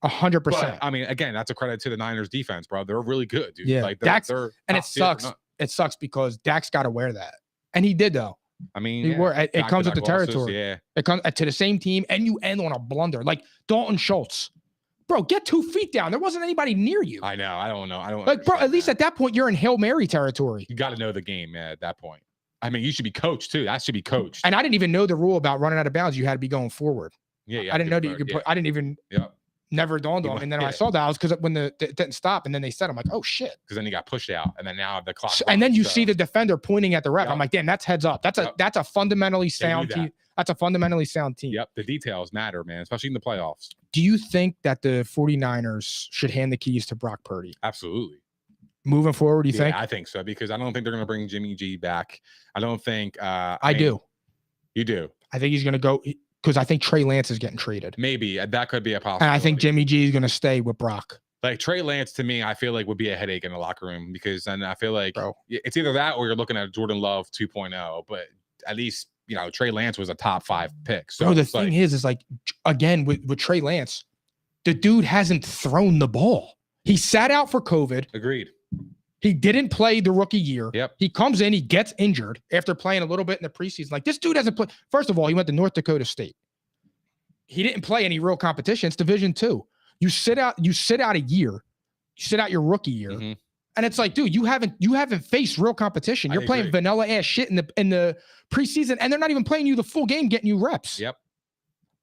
S1: 100%.
S2: I mean, again, that's a credit to the Niners defense, bro. They're really good, dude.
S1: Yeah,
S2: like
S1: they're and it sucks. It sucks because Dak's got to wear that, and he did though.
S2: I mean,
S1: it comes with the territory.
S2: Yeah,
S1: it comes to the same team, and you end on a blunder like Dalton Schultz. Bro, get 2 feet down. There wasn't anybody near you.
S2: I know. I don't know. I don't
S1: like, bro. At least at that point, you're in Hail Mary territory.
S2: You got to know the game, man. At that point, I mean, you should be coached too. That should be coached.
S1: And I didn't even know the rule about running out of bounds. You had to be going forward.
S2: Yeah.
S1: I didn't know that you could put. I didn't even.
S2: Yeah.
S1: Never dawned on me. And then I saw that, I was because when it didn't stop, and then they said, I'm like, oh shit.
S2: Because then he got pushed out, and then now the clock.
S1: And then you see the defender pointing at the ref. I'm like, damn, that's heads up. That's a fundamentally sound team. That's a fundamentally sound team.
S2: Yep. The details matter, man, especially in the playoffs.
S1: Do you think that the 49ers should hand the keys to Brock Purdy?
S2: Absolutely.
S1: Moving forward, you think?
S2: I think so, because I don't think they're going to bring Jimmy G back. I don't think.
S1: I do.
S2: You do?
S1: I think he's going to go. Because I think Trey Lance is getting traded.
S2: Maybe that could be a possibility.
S1: And I think Jimmy G is going to stay with Brock.
S2: Like Trey Lance, to me, I feel like would be a headache in the locker room, because then I feel like it's either that or you're looking at Jordan Love 2.0. But at least, Trey Lance was a top 5 pick. So
S1: the thing is like, again, with Trey Lance, the dude hasn't thrown the ball. He sat out for COVID.
S2: Agreed.
S1: He didn't play the rookie year.
S2: Yep.
S1: He comes in, he gets injured after playing a little bit in the preseason. Like, this dude hasn't played. First of all, he went to North Dakota State. He didn't play any real competition. It's Division II. You sit out a year. You sit out your rookie year. And it's like, dude, you haven't faced real competition. You're playing vanilla ass shit in the preseason, and they're not even playing you the full game, getting you reps.
S2: Yep.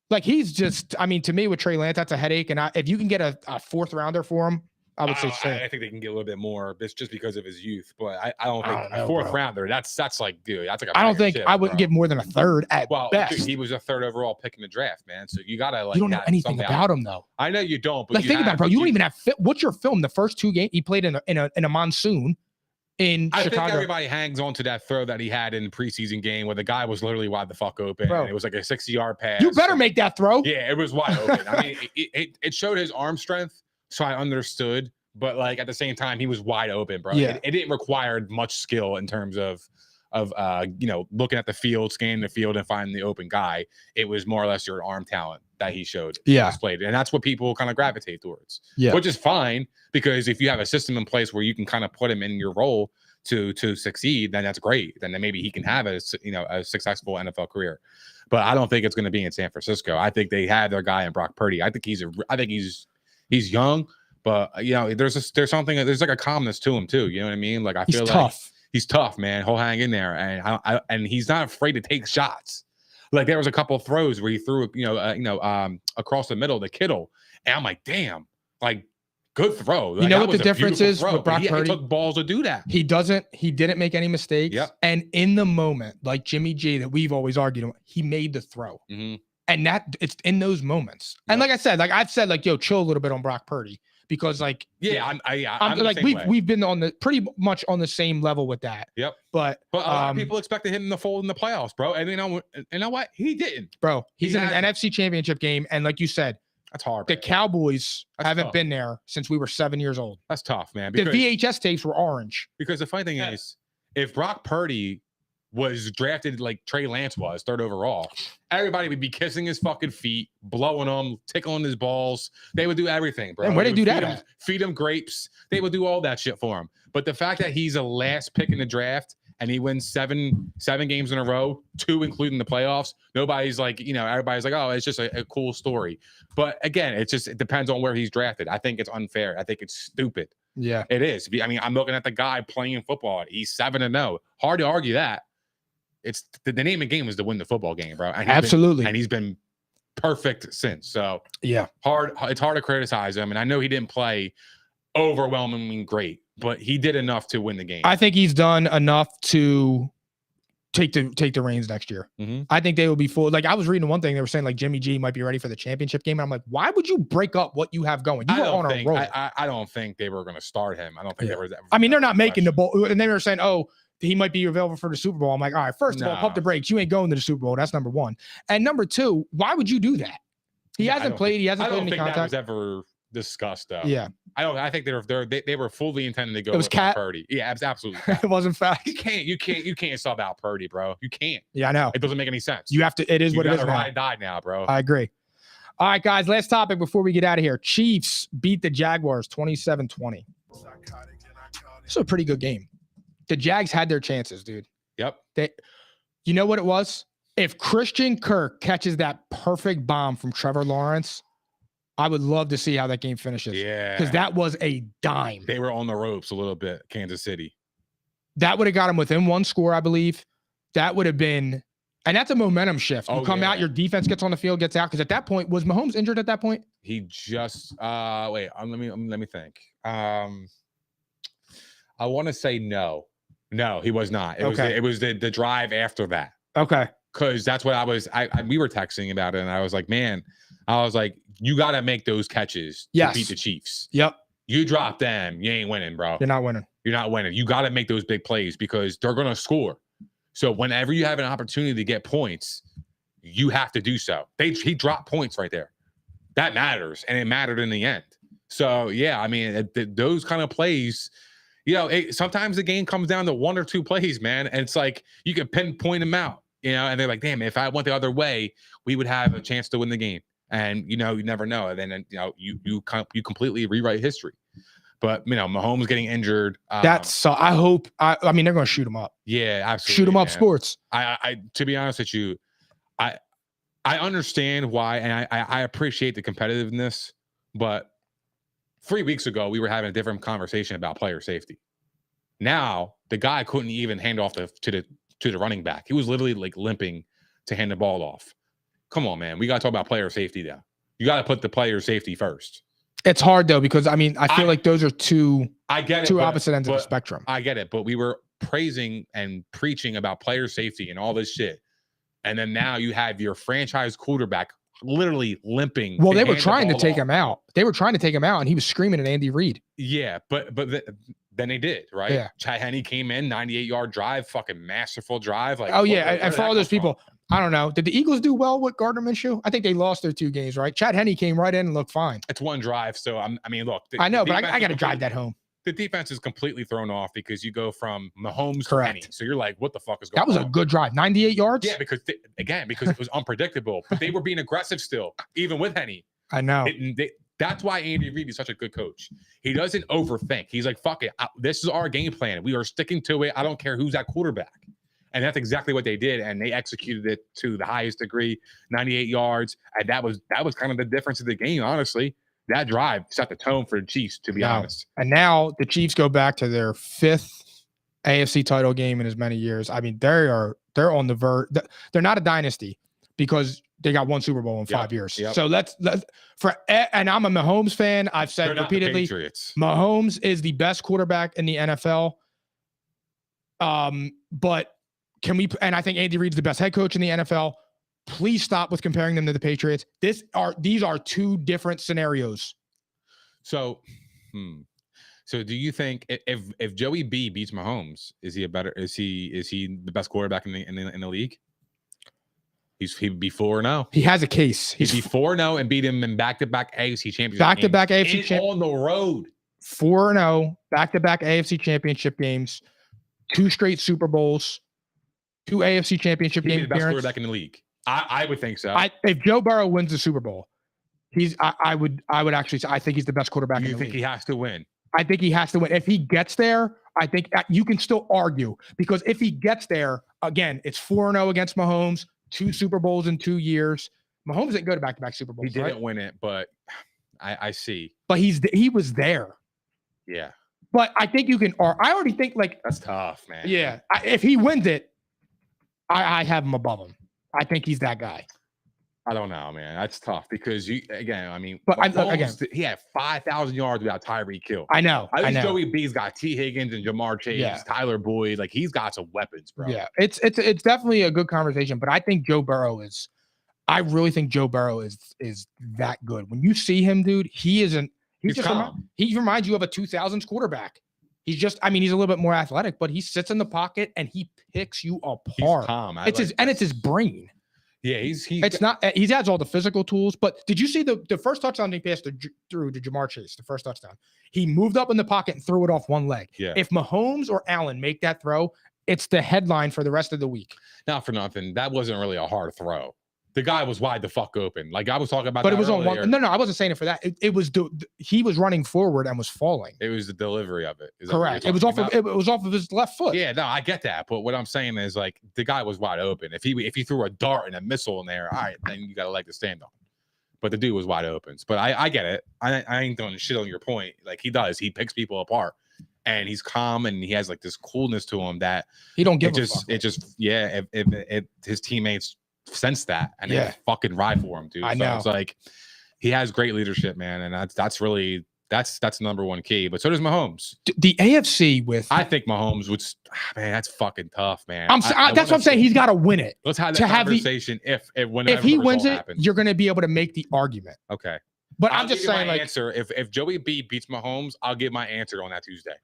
S1: Like, he's just, I mean, to me with Trey Lance, that's a headache. And if you can get a 4th rounder for him, I would say so.
S2: I think they can get a little bit more just because of his youth, but I don't think a 4th rounder. That's like, dude, that's like.
S1: I don't think I wouldn't give more than a 3rd at best.
S2: Dude, he was a 3rd overall pick in the draft, man. So you gotta like.
S1: You don't know anything about him though.
S2: I know you don't, but
S1: like, think about it, bro. You don't even have. What's your film? The first 2 games he played in a monsoon. in
S2: I think
S1: Chicago.
S2: everybody hangs on to that throw that he had in the preseason game where the guy was literally wide the fuck open.
S1: Bro.
S2: And it was like a 60-yard pass.
S1: You better make that throw.
S2: Yeah, it was wide open. I mean, it showed his arm strength, so I understood. But like at the same time, he was wide open, bro.
S1: Yeah.
S2: It didn't require much skill in terms of looking at the field, scanning the field, and finding the open guy. It was more or less your arm talent that he showed.
S1: Yeah.
S2: Displayed, and that's what people kind of gravitate towards.
S1: Yeah.
S2: Which is fine, because if you have a system in place where you can kind of put him in your role to succeed, then that's great. Then maybe he can have a successful NFL career. But I don't think it's going to be in San Francisco. I think they have their guy in Brock Purdy. I think he's young, but there's like a calmness to him too. You know what I mean? Like
S1: He's
S2: feel
S1: tough.
S2: like he's tough, man. He'll hang in there, and he's not afraid to take shots. Like there was a couple of throws where he threw across the middle to Kittle, and I'm like, damn, like good throw. Like,
S1: you know
S2: that
S1: what the
S2: was a
S1: difference
S2: beautiful
S1: is
S2: throw,
S1: with Brock
S2: but
S1: Purdy?
S2: He took balls to do that.
S1: He didn't make any mistakes.
S2: Yep.
S1: And in the moment, like Jimmy G that we've always argued, he made the throw.
S2: Mm-hmm.
S1: And it's in those moments.
S2: Yep.
S1: And like I said, like I've said, like, yo, chill a little bit on Brock Purdy, because like,
S2: I'm
S1: like
S2: the same way.
S1: we've been on the pretty much on the same level with that.
S2: Yep.
S1: But
S2: a lot of people expected him to fold in the playoffs, bro. And you know what? He didn't.
S1: bro, he's
S2: He
S1: in an
S2: had-
S1: NFC championship game. And like you said,
S2: That's hard.
S1: the
S2: man.
S1: Cowboys
S2: That's
S1: haven't
S2: tough.
S1: been there since we were 7 years old.
S2: That's tough, man.
S1: The VHS tapes were orange.
S2: Because the funny thing
S3: Yeah.
S2: is, if Brock Purdy was drafted like Trey Lance was, 3rd overall, everybody would be kissing his fucking feet, blowing him, tickling his balls. They would do everything, bro.
S1: And where they
S2: would
S1: do that
S2: feed him,
S1: at?
S2: feed him grapes. They would do all that shit for him. But the fact that he's a last pick in the draft and he wins seven games in a row, 2 including the playoffs, nobody's like, everybody's like, oh, it's just a cool story. But again, it depends on where he's drafted. I think it's unfair. I think it's stupid.
S1: Yeah.
S2: It is. I mean, I'm looking at the guy playing football. He's 7-0. Hard to argue that. It's the name of the game is to win the football game, bro. And
S1: Absolutely.
S2: he's been perfect since. So
S1: Yeah.
S2: it's hard to criticize him. And I know he didn't play overwhelmingly great, but he did enough to win the game.
S1: I think he's done enough to take the reins next year.
S2: Mhm.
S1: I think they will be full. Like I was reading one thing, they were saying like Jimmy G might be ready for the championship game. And I'm like, why would you break up what you have going? You are on a roll.
S2: I don't think they were going to start him. I don't think
S1: Yeah.
S2: there was.
S1: I mean, they're not making the bowl, and they were saying, oh, he might be available for the Super Bowl. I'm like, all right, first of all, pump the brakes. You ain't going to the Super Bowl. That's number one. And number two, why would you do that? He hasn't played. He hasn't played any
S2: that was
S1: contact.
S2: ever discussed though.
S1: Yeah,
S2: I think they were fully intending to go.
S1: It was
S2: with
S1: Cat.
S2: Purdy. Yeah, absolutely.
S1: it wasn't fact.
S2: You can't sub out Purdy, bro. You can't.
S1: Yeah, I know.
S2: It doesn't make any sense.
S1: You have to. It is what it is
S2: gotta
S1: now.
S2: ride or die now, bro.
S1: I agree. All right, guys. Last topic before we get out of here. Chiefs beat the Jaguars 27-20. This is a pretty good game. The Jags had their chances, dude.
S2: Yep.
S1: You know what it was? If Christian Kirk catches that perfect bomb from Trevor Lawrence, I would love to see how that game finishes.
S2: Yeah.
S1: Because that was a dime.
S2: They were on the ropes a little bit, Kansas City.
S1: That would have got them within 1 score, I believe. That would have been, and that's a momentum shift. You
S2: Oh,
S1: come
S2: yeah.
S1: out, your defense gets on the field, gets out. Because at that point, was Mahomes injured at that point?
S2: He just wait, let me think. I want to say no. No, he was not. It was the drive after that.
S1: Okay.
S2: Because that's what we were texting about it, and I was like, man, you got to make those catches
S1: Yes.
S2: to beat the Chiefs.
S1: Yep.
S2: You drop them, you ain't winning, bro.
S1: You're not winning.
S2: You're not winning. You got to make those big plays because they're going to score. So whenever you have an opportunity to get points, you have to do so. He dropped points right there. That matters, and it mattered in the end. So, yeah, I mean, those kind of plays, sometimes the game comes down to 1 or 2 plays, man, and it's like you can pinpoint them out, and they're like, damn, if I went the other way, we would have a chance to win the game. And, you never know. And then, you completely rewrite history. But, Mahomes getting injured.
S1: So I hope, I mean, they're going to shoot him up.
S2: Yeah, absolutely.
S1: Shoot him up
S2: man.
S1: sports.
S2: I to be honest with you, I understand why, and I appreciate the competitiveness, but 3 weeks ago we were having a different conversation about player safety. Now the guy couldn't even hand off to the running back. He was literally like limping to hand the ball off. Come on, man. We got to talk about player safety now. You got to put the player safety first.
S1: It's hard though, because I mean, I feel like those are two opposite ends of the spectrum.
S2: I get it, but we were praising and preaching about player safety and all this shit. And then now you have your franchise quarterback literally limping.
S1: Well, they were trying to take him out. They were trying to take him out, and he was screaming at Andy Reid.
S2: Yeah, but than they did, right?
S1: Yeah.
S2: Chad Henne came in, 98-yard drive, fucking masterful drive. Like,
S1: Oh yeah,
S2: where
S1: and
S2: did
S1: for
S2: that
S1: all those
S2: come from?
S1: people, I don't know. Did the Eagles do well with Gardner Minshew? I think they lost their 2 games, right? Chad Henne came right in and looked fine.
S2: It's one drive, so I mean, look,
S1: I know,
S2: the
S1: but
S2: defense
S1: I
S2: is
S1: got to drive
S2: completely-
S1: that home.
S2: The defense is completely thrown off because you go from Mahomes
S1: Correct.
S2: to Henne. So you're like, what the fuck is going on?
S1: That was a good drive, 98 yards.
S2: Yeah, because because it was unpredictable, but they were being aggressive still, even with Henne.
S1: I know.
S2: That's why Andy Reid is such a good coach. He doesn't overthink. He's like, fuck it. This is our game plan. We are sticking to it. I don't care who's at quarterback. And that's exactly what they did. And they executed it to the highest degree, 98 yards. And that was kind of the difference of the game, honestly. That drive set the tone for the Chiefs, to be honest.
S1: And now the Chiefs go back to their 5th AFC title game in as many years. I mean, they're on the verge. They're not a dynasty because they got 1 Super Bowl in 5 years.
S2: Yep.
S1: So and I'm a Mahomes fan. I've said
S2: They're not the
S1: repeatedly,
S2: Patriots.
S1: Mahomes is the best quarterback in the NFL. But and I think Andy Reid's the best head coach in the NFL. Please stop with comparing them to the Patriots. These are 2 different scenarios.
S2: So, so do you think if Joey B beats Mahomes, is he the best quarterback in the league? He'd be 4-0.
S1: He has a case.
S2: He'd be 4-0 and beat him in back-to-back AFC championship
S1: Back-to-back
S2: games
S1: AFC champ
S2: on the road.
S1: 4-0, back-to-back AFC championship games, 2 straight Super Bowls, 2 AFC championship
S2: He'd be
S1: game
S2: the best
S1: appearances.
S2: quarterback in the league. I would think so.
S1: If Joe Burrow wins the Super Bowl, I would actually say I think he's the best quarterback in
S2: You
S1: the
S2: think
S1: league.
S2: he has to win?
S1: I think he has to win. If he gets there, I think you can still argue because if he gets there, again, it's 4-0 against Mahomes, 2 Super Bowls in 2 years. Mahomes didn't go to back-to-back Super Bowls.
S2: He didn't
S1: right?
S2: win it, but I see.
S1: But he was there.
S2: Yeah,
S1: But I think you can. I already think like
S2: that's tough, man.
S1: yeah. If he wins it, I have him above him. I think he's that guy.
S2: I don't know, man. That's tough because I mean,
S1: But
S2: Mahomes, he had 5,000 yards without Tyreek Hill.
S1: I know.
S2: I
S1: I
S2: think
S1: know.
S2: Joey B's got T. Higgins and Jamar Chase,
S1: Yeah.
S2: Tyler Boyd. Like he's got some weapons, bro.
S1: Yeah, it's definitely a good conversation. But I think Joe Burrow is. I really think Joe Burrow is that good. When you see him, dude, he isn't.
S2: He's
S1: Just
S2: calm.
S1: he reminds you of a 2000s quarterback. He's just. I mean, he's a little bit more athletic, but he sits in the pocket and he picks you
S2: He's
S1: apart.
S2: calm.
S1: It's his brain.
S2: Yeah, he's
S1: It's not. He has all the physical tools. But did you see the first touchdown he passed through to Jamar Chase? The first touchdown, he moved up in the pocket and threw it off one leg.
S2: Yeah.
S1: If Mahomes or Allen make that throw, it's the headline for the rest of the week.
S2: not for nothing. That wasn't really a hard throw. The guy was wide the fuck open. Like I was talking about,
S1: But
S2: that
S1: it was on
S2: earlier.
S1: one. No, I wasn't saying it for that. It was he was running forward and was falling.
S2: It was the delivery of it. Is that what
S1: Correct.
S2: you're
S1: It was
S2: talking
S1: off
S2: about?
S1: of it was off of his left foot.
S2: Yeah, no, I get that. But what I'm saying is like the guy was wide open. If he threw a dart and a missile in there, all right, then you got a leg to stand on. But the dude was wide open. But I get it. I ain't throwing shit on your point. Like he does. He picks people apart. And he's calm and he has like this coolness to him that
S1: He don't give
S2: it
S1: a
S2: just
S1: fuck.
S2: it just yeah, if his teammates sense that and
S1: Yeah.
S2: they fucking ride for him, dude.
S1: I
S2: So
S1: know.
S2: it's like he has great leadership, man, and that's really that's the number one key. But so does Mahomes.
S1: The AFC with
S2: I think Mahomes would. Man, that's fucking tough, man.
S1: that's what I'm saying. He's got to win it.
S2: Let's have
S1: to
S2: that
S1: have the-
S2: conversation if
S1: If
S2: whenever
S1: he
S2: the
S1: wins
S2: result
S1: it,
S2: happens.
S1: you're going to be able to make the argument.
S2: Okay.
S1: But
S2: I'll
S1: I'm just
S2: give you
S1: saying,
S2: my
S1: like,
S2: answer. If Joey B beats Mahomes, I'll give my answer on that Tuesday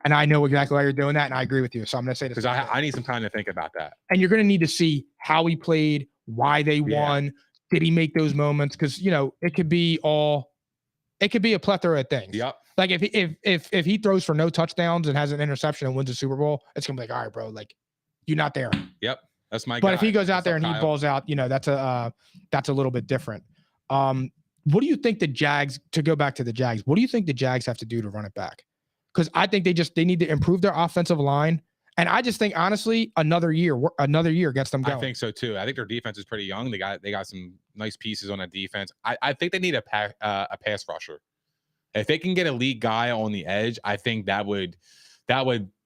S1: and I know exactly why you're doing that, and I agree with you. So I'm going to say this
S2: because I need some time to think about that.
S1: and you're going to need to see how he played, why they
S2: Yeah.
S1: won, did he make those moments? Because it could be a plethora of things.
S2: Yep.
S1: Like if he throws for no touchdowns and has an interception and wins a Super Bowl, it's gonna be like, all right, bro, like you're not there.
S2: Yep. That's my.
S1: But
S2: guy.
S1: if he goes out
S2: What's
S1: there
S2: up,
S1: and he
S2: Kyle?
S1: balls out, that's a little bit different. What do you think the Jags? To go back to the Jags, what do you think the Jags have to do to run it back? Because I think they need to improve their offensive line, and I just think honestly, another year gets them going.
S2: I think so too. I think their defense is pretty young. They got some nice pieces on that defense. I think they need a pass rusher. If they can get a lead guy on the edge, I think that would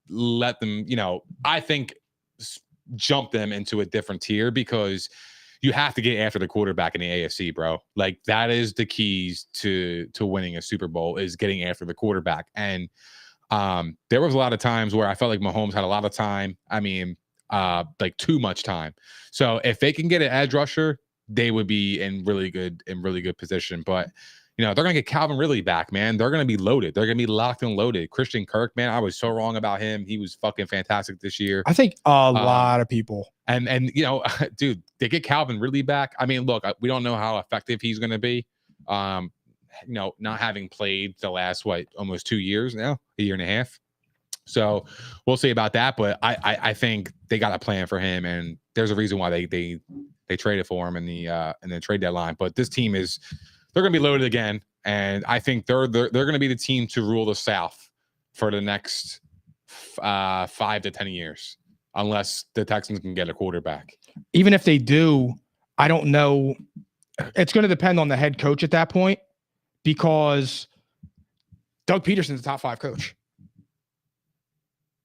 S2: let them, I think jump them into a different tier because you have to get after the quarterback in the AFC, bro. Like that is the keys to winning a Super Bowl is getting after the quarterback. And there was a lot of times where I felt like Mahomes had a lot of time. I mean, like too much time. So if they can get an edge rusher, they would be in really good position. But You know, they're going to get Calvin Ridley back, man. They're going to be loaded. They're going to be locked and loaded. Christian Kirk, man, I was so wrong about him. He was fucking fantastic this year.
S1: I think a lot of people.
S2: And you know, dude, they get Calvin Ridley back. I mean, look, we don't know how effective he's going to be. You know, not having played the last, almost 2 years now, a year and a half. So we'll see about that. But I think they got a plan for him. And there's a reason why they traded for him in the trade deadline. But this team they're going to be loaded again, and I think they're going to be the team to rule the South for the next 5 to 10 years, unless the Texans can get a quarterback.
S1: Even if they do, I don't know. It's going to depend on the head coach at that point, because Doug Peterson's a top 5 coach.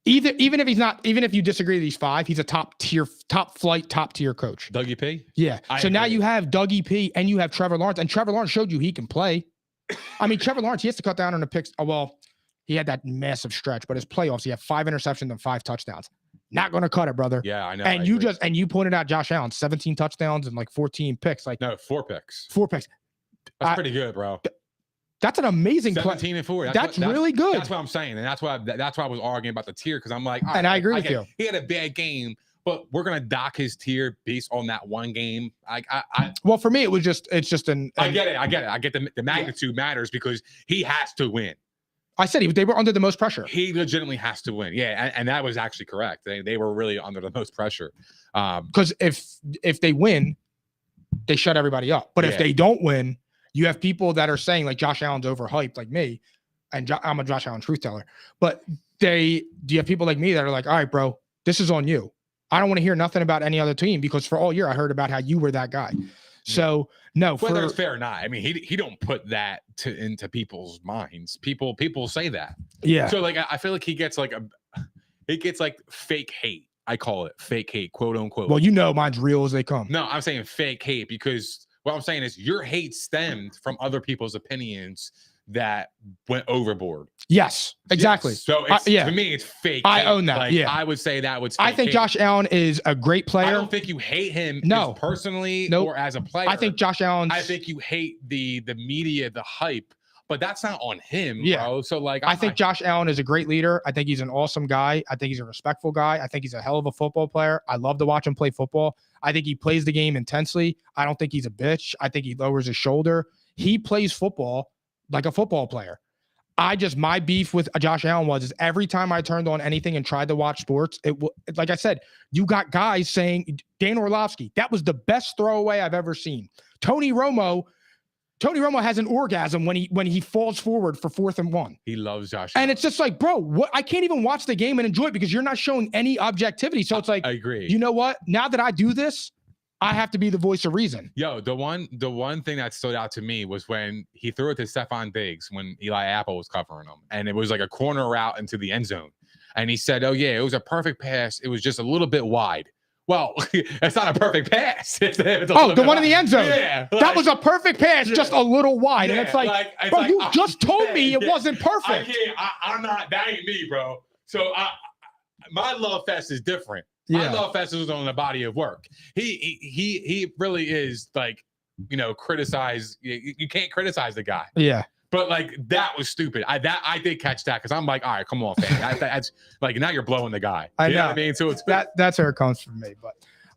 S1: Even if you disagree with these 5, he's a top tier coach.
S2: Dougie P?
S1: Yeah. So now you have Dougie P and you have Trevor Lawrence, and Trevor Lawrence showed you he can play. I mean, Trevor Lawrence, he has to cut down on the picks. Oh, well, he had that massive stretch, but his playoffs, he had 5 interceptions and 5 touchdowns. Not going to cut it, brother.
S2: Yeah, I know.
S1: And you pointed out Josh Allen, 17 touchdowns and like 14 picks. Like,
S2: no, 4 picks.
S1: 4 picks.
S2: That's pretty good, bro.
S1: That's an amazing
S2: 17 and 4.
S1: That's really good.
S2: That's what I'm saying, and that's why I was arguing about the tier, because I'm like,
S1: and I agree with you.
S2: He had a bad game, but we're gonna dock his tier based on that one game.
S1: Well, for me, it's just
S2: I get it. I get the magnitude matters, because he has to win.
S1: I said they were under the most pressure.
S2: He legitimately has to win. Yeah, and that was actually correct. They were really under the most pressure.
S1: Because if they win, they shut everybody up. But if they don't win, you have people that are saying like Josh Allen's overhyped, like me, and I'm a Josh Allen truth teller. But you have people like me that are like, all right, bro, this is on you. I don't want to hear nothing about any other team, because for all year I heard about how you were that guy. So no,
S2: whether it's fair or not, I mean, he don't put that into people's minds. People say that.
S1: Yeah.
S2: So like, I feel like he gets like fake hate. I call it fake hate, quote unquote.
S1: Well, you know, mine's real as they come.
S2: No, I'm saying fake hate, because what I'm saying is your hate stemmed from other people's opinions that went overboard.
S1: Yes, exactly.
S2: Yes. So to me, it's fake.
S1: I own that.
S2: Like,
S1: yeah,
S2: I would say that was.
S1: I think
S2: hate.
S1: Josh Allen is a great player.
S2: I don't think you hate him personally or as a player.
S1: I think Josh Allen.
S2: I think you hate the media, the hype, but that's not on him, bro. So like,
S1: I think Josh Allen is a great leader. I think he's an awesome guy. I think he's a respectful guy. I think he's a hell of a football player. I love to watch him play football. I think he plays the game intensely. I don't think he's a bitch. I think he lowers his shoulder. He plays football like a football player. My beef with Josh Allen is every time I turned on anything and tried to watch sports, like I said, you got guys saying Dan Orlovsky, that was the best throwaway I've ever seen. Tony Romo has an orgasm when he falls forward for 4th and 1.
S2: He loves Josh
S1: Allen. And it's just like, bro, what? I can't even watch the game and enjoy it because you're not showing any objectivity. So it's like,
S2: I agree.
S1: You know what? Now that I do this, I have to be the voice of reason.
S2: Yo, the one thing that stood out to me was when he threw it to Stephon Diggs when Eli Apple was covering him, and it was like a corner route into the end zone. And he said, "Oh yeah, it was a perfect pass. It was just a little bit wide." Well, it's not a perfect pass. It's
S1: the one in the end zone.
S2: Yeah,
S1: that was a perfect pass, just a little wide. And it's like, bro, you just told me it wasn't perfect.
S2: I'm not. That ain't me, bro. So my love fest is different. My love fest is on the body of work. He really is like, criticize. You can't criticize the guy.
S1: Yeah.
S2: But like that was stupid. I did catch that because I'm like, all right, come on, fam. That's like now you're blowing the guy.
S1: I know
S2: what I mean. So it's
S1: that's where it comes from me. But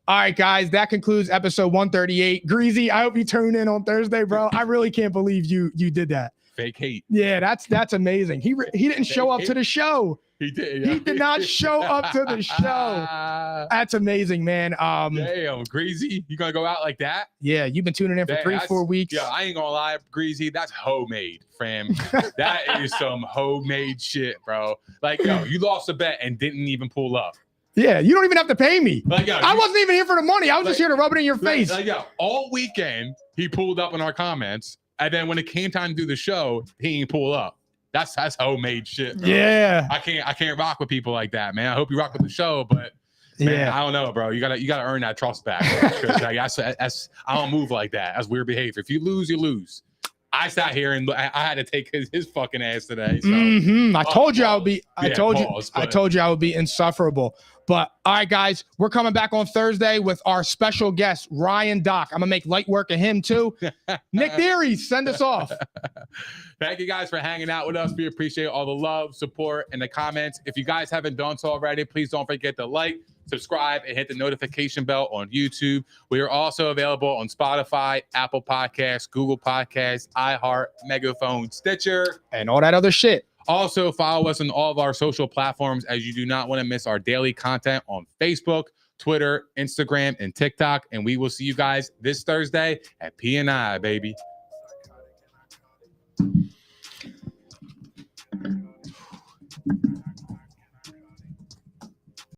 S1: all right, guys, that concludes episode 138. Greasy, I hope you tune in on Thursday, bro. I really can't believe you did that.
S2: Fake hate.
S1: Yeah, that's amazing. He didn't show up to the show.
S2: He did. Yeah.
S1: He did not show up to the show. That's amazing, man.
S2: Damn, Greasy, you gonna go out like that?
S1: Yeah, you've been tuning in for 3-4 weeks.
S2: Yeah, I ain't gonna lie, Greasy, that's homemade, fam. That is some homemade shit, bro. Like, yo, you lost a bet and didn't even pull up.
S1: Yeah, you don't even have to pay me.
S2: Like, yo,
S1: I wasn't even here for the money. I was just here to rub it in your face.
S2: Yo, all weekend he pulled up in our comments, and then when it came time to do the show, he ain't pull up. That's homemade shit, bro.
S1: Yeah.
S2: I can't rock with people like that, man. I hope you rock with the show, but man, I don't know, bro. You gotta earn that trust back. Because that's I don't move like that. That's weird behavior. If you lose, you lose. I sat here and I had to take his fucking ass today. So.
S1: I told you I would be. I told you I would be insufferable. But all right, guys, we're coming back on Thursday with our special guest, Ryan Doc. I'm gonna make light work of him too. Nick Theory, send us off.
S2: Thank you guys for hanging out with us. We appreciate all the love, support, and the comments. If you guys haven't done so already, please don't forget to like, subscribe, and hit the notification bell on YouTube. We are also available on Spotify, Apple Podcasts, Google Podcasts, iHeart, Megaphone, Stitcher,
S1: and all that other shit.
S2: Also, follow us on all of our social platforms as you do not want to miss our daily content on Facebook, Twitter, Instagram, and TikTok. And we will see you guys this Thursday at P&I, baby.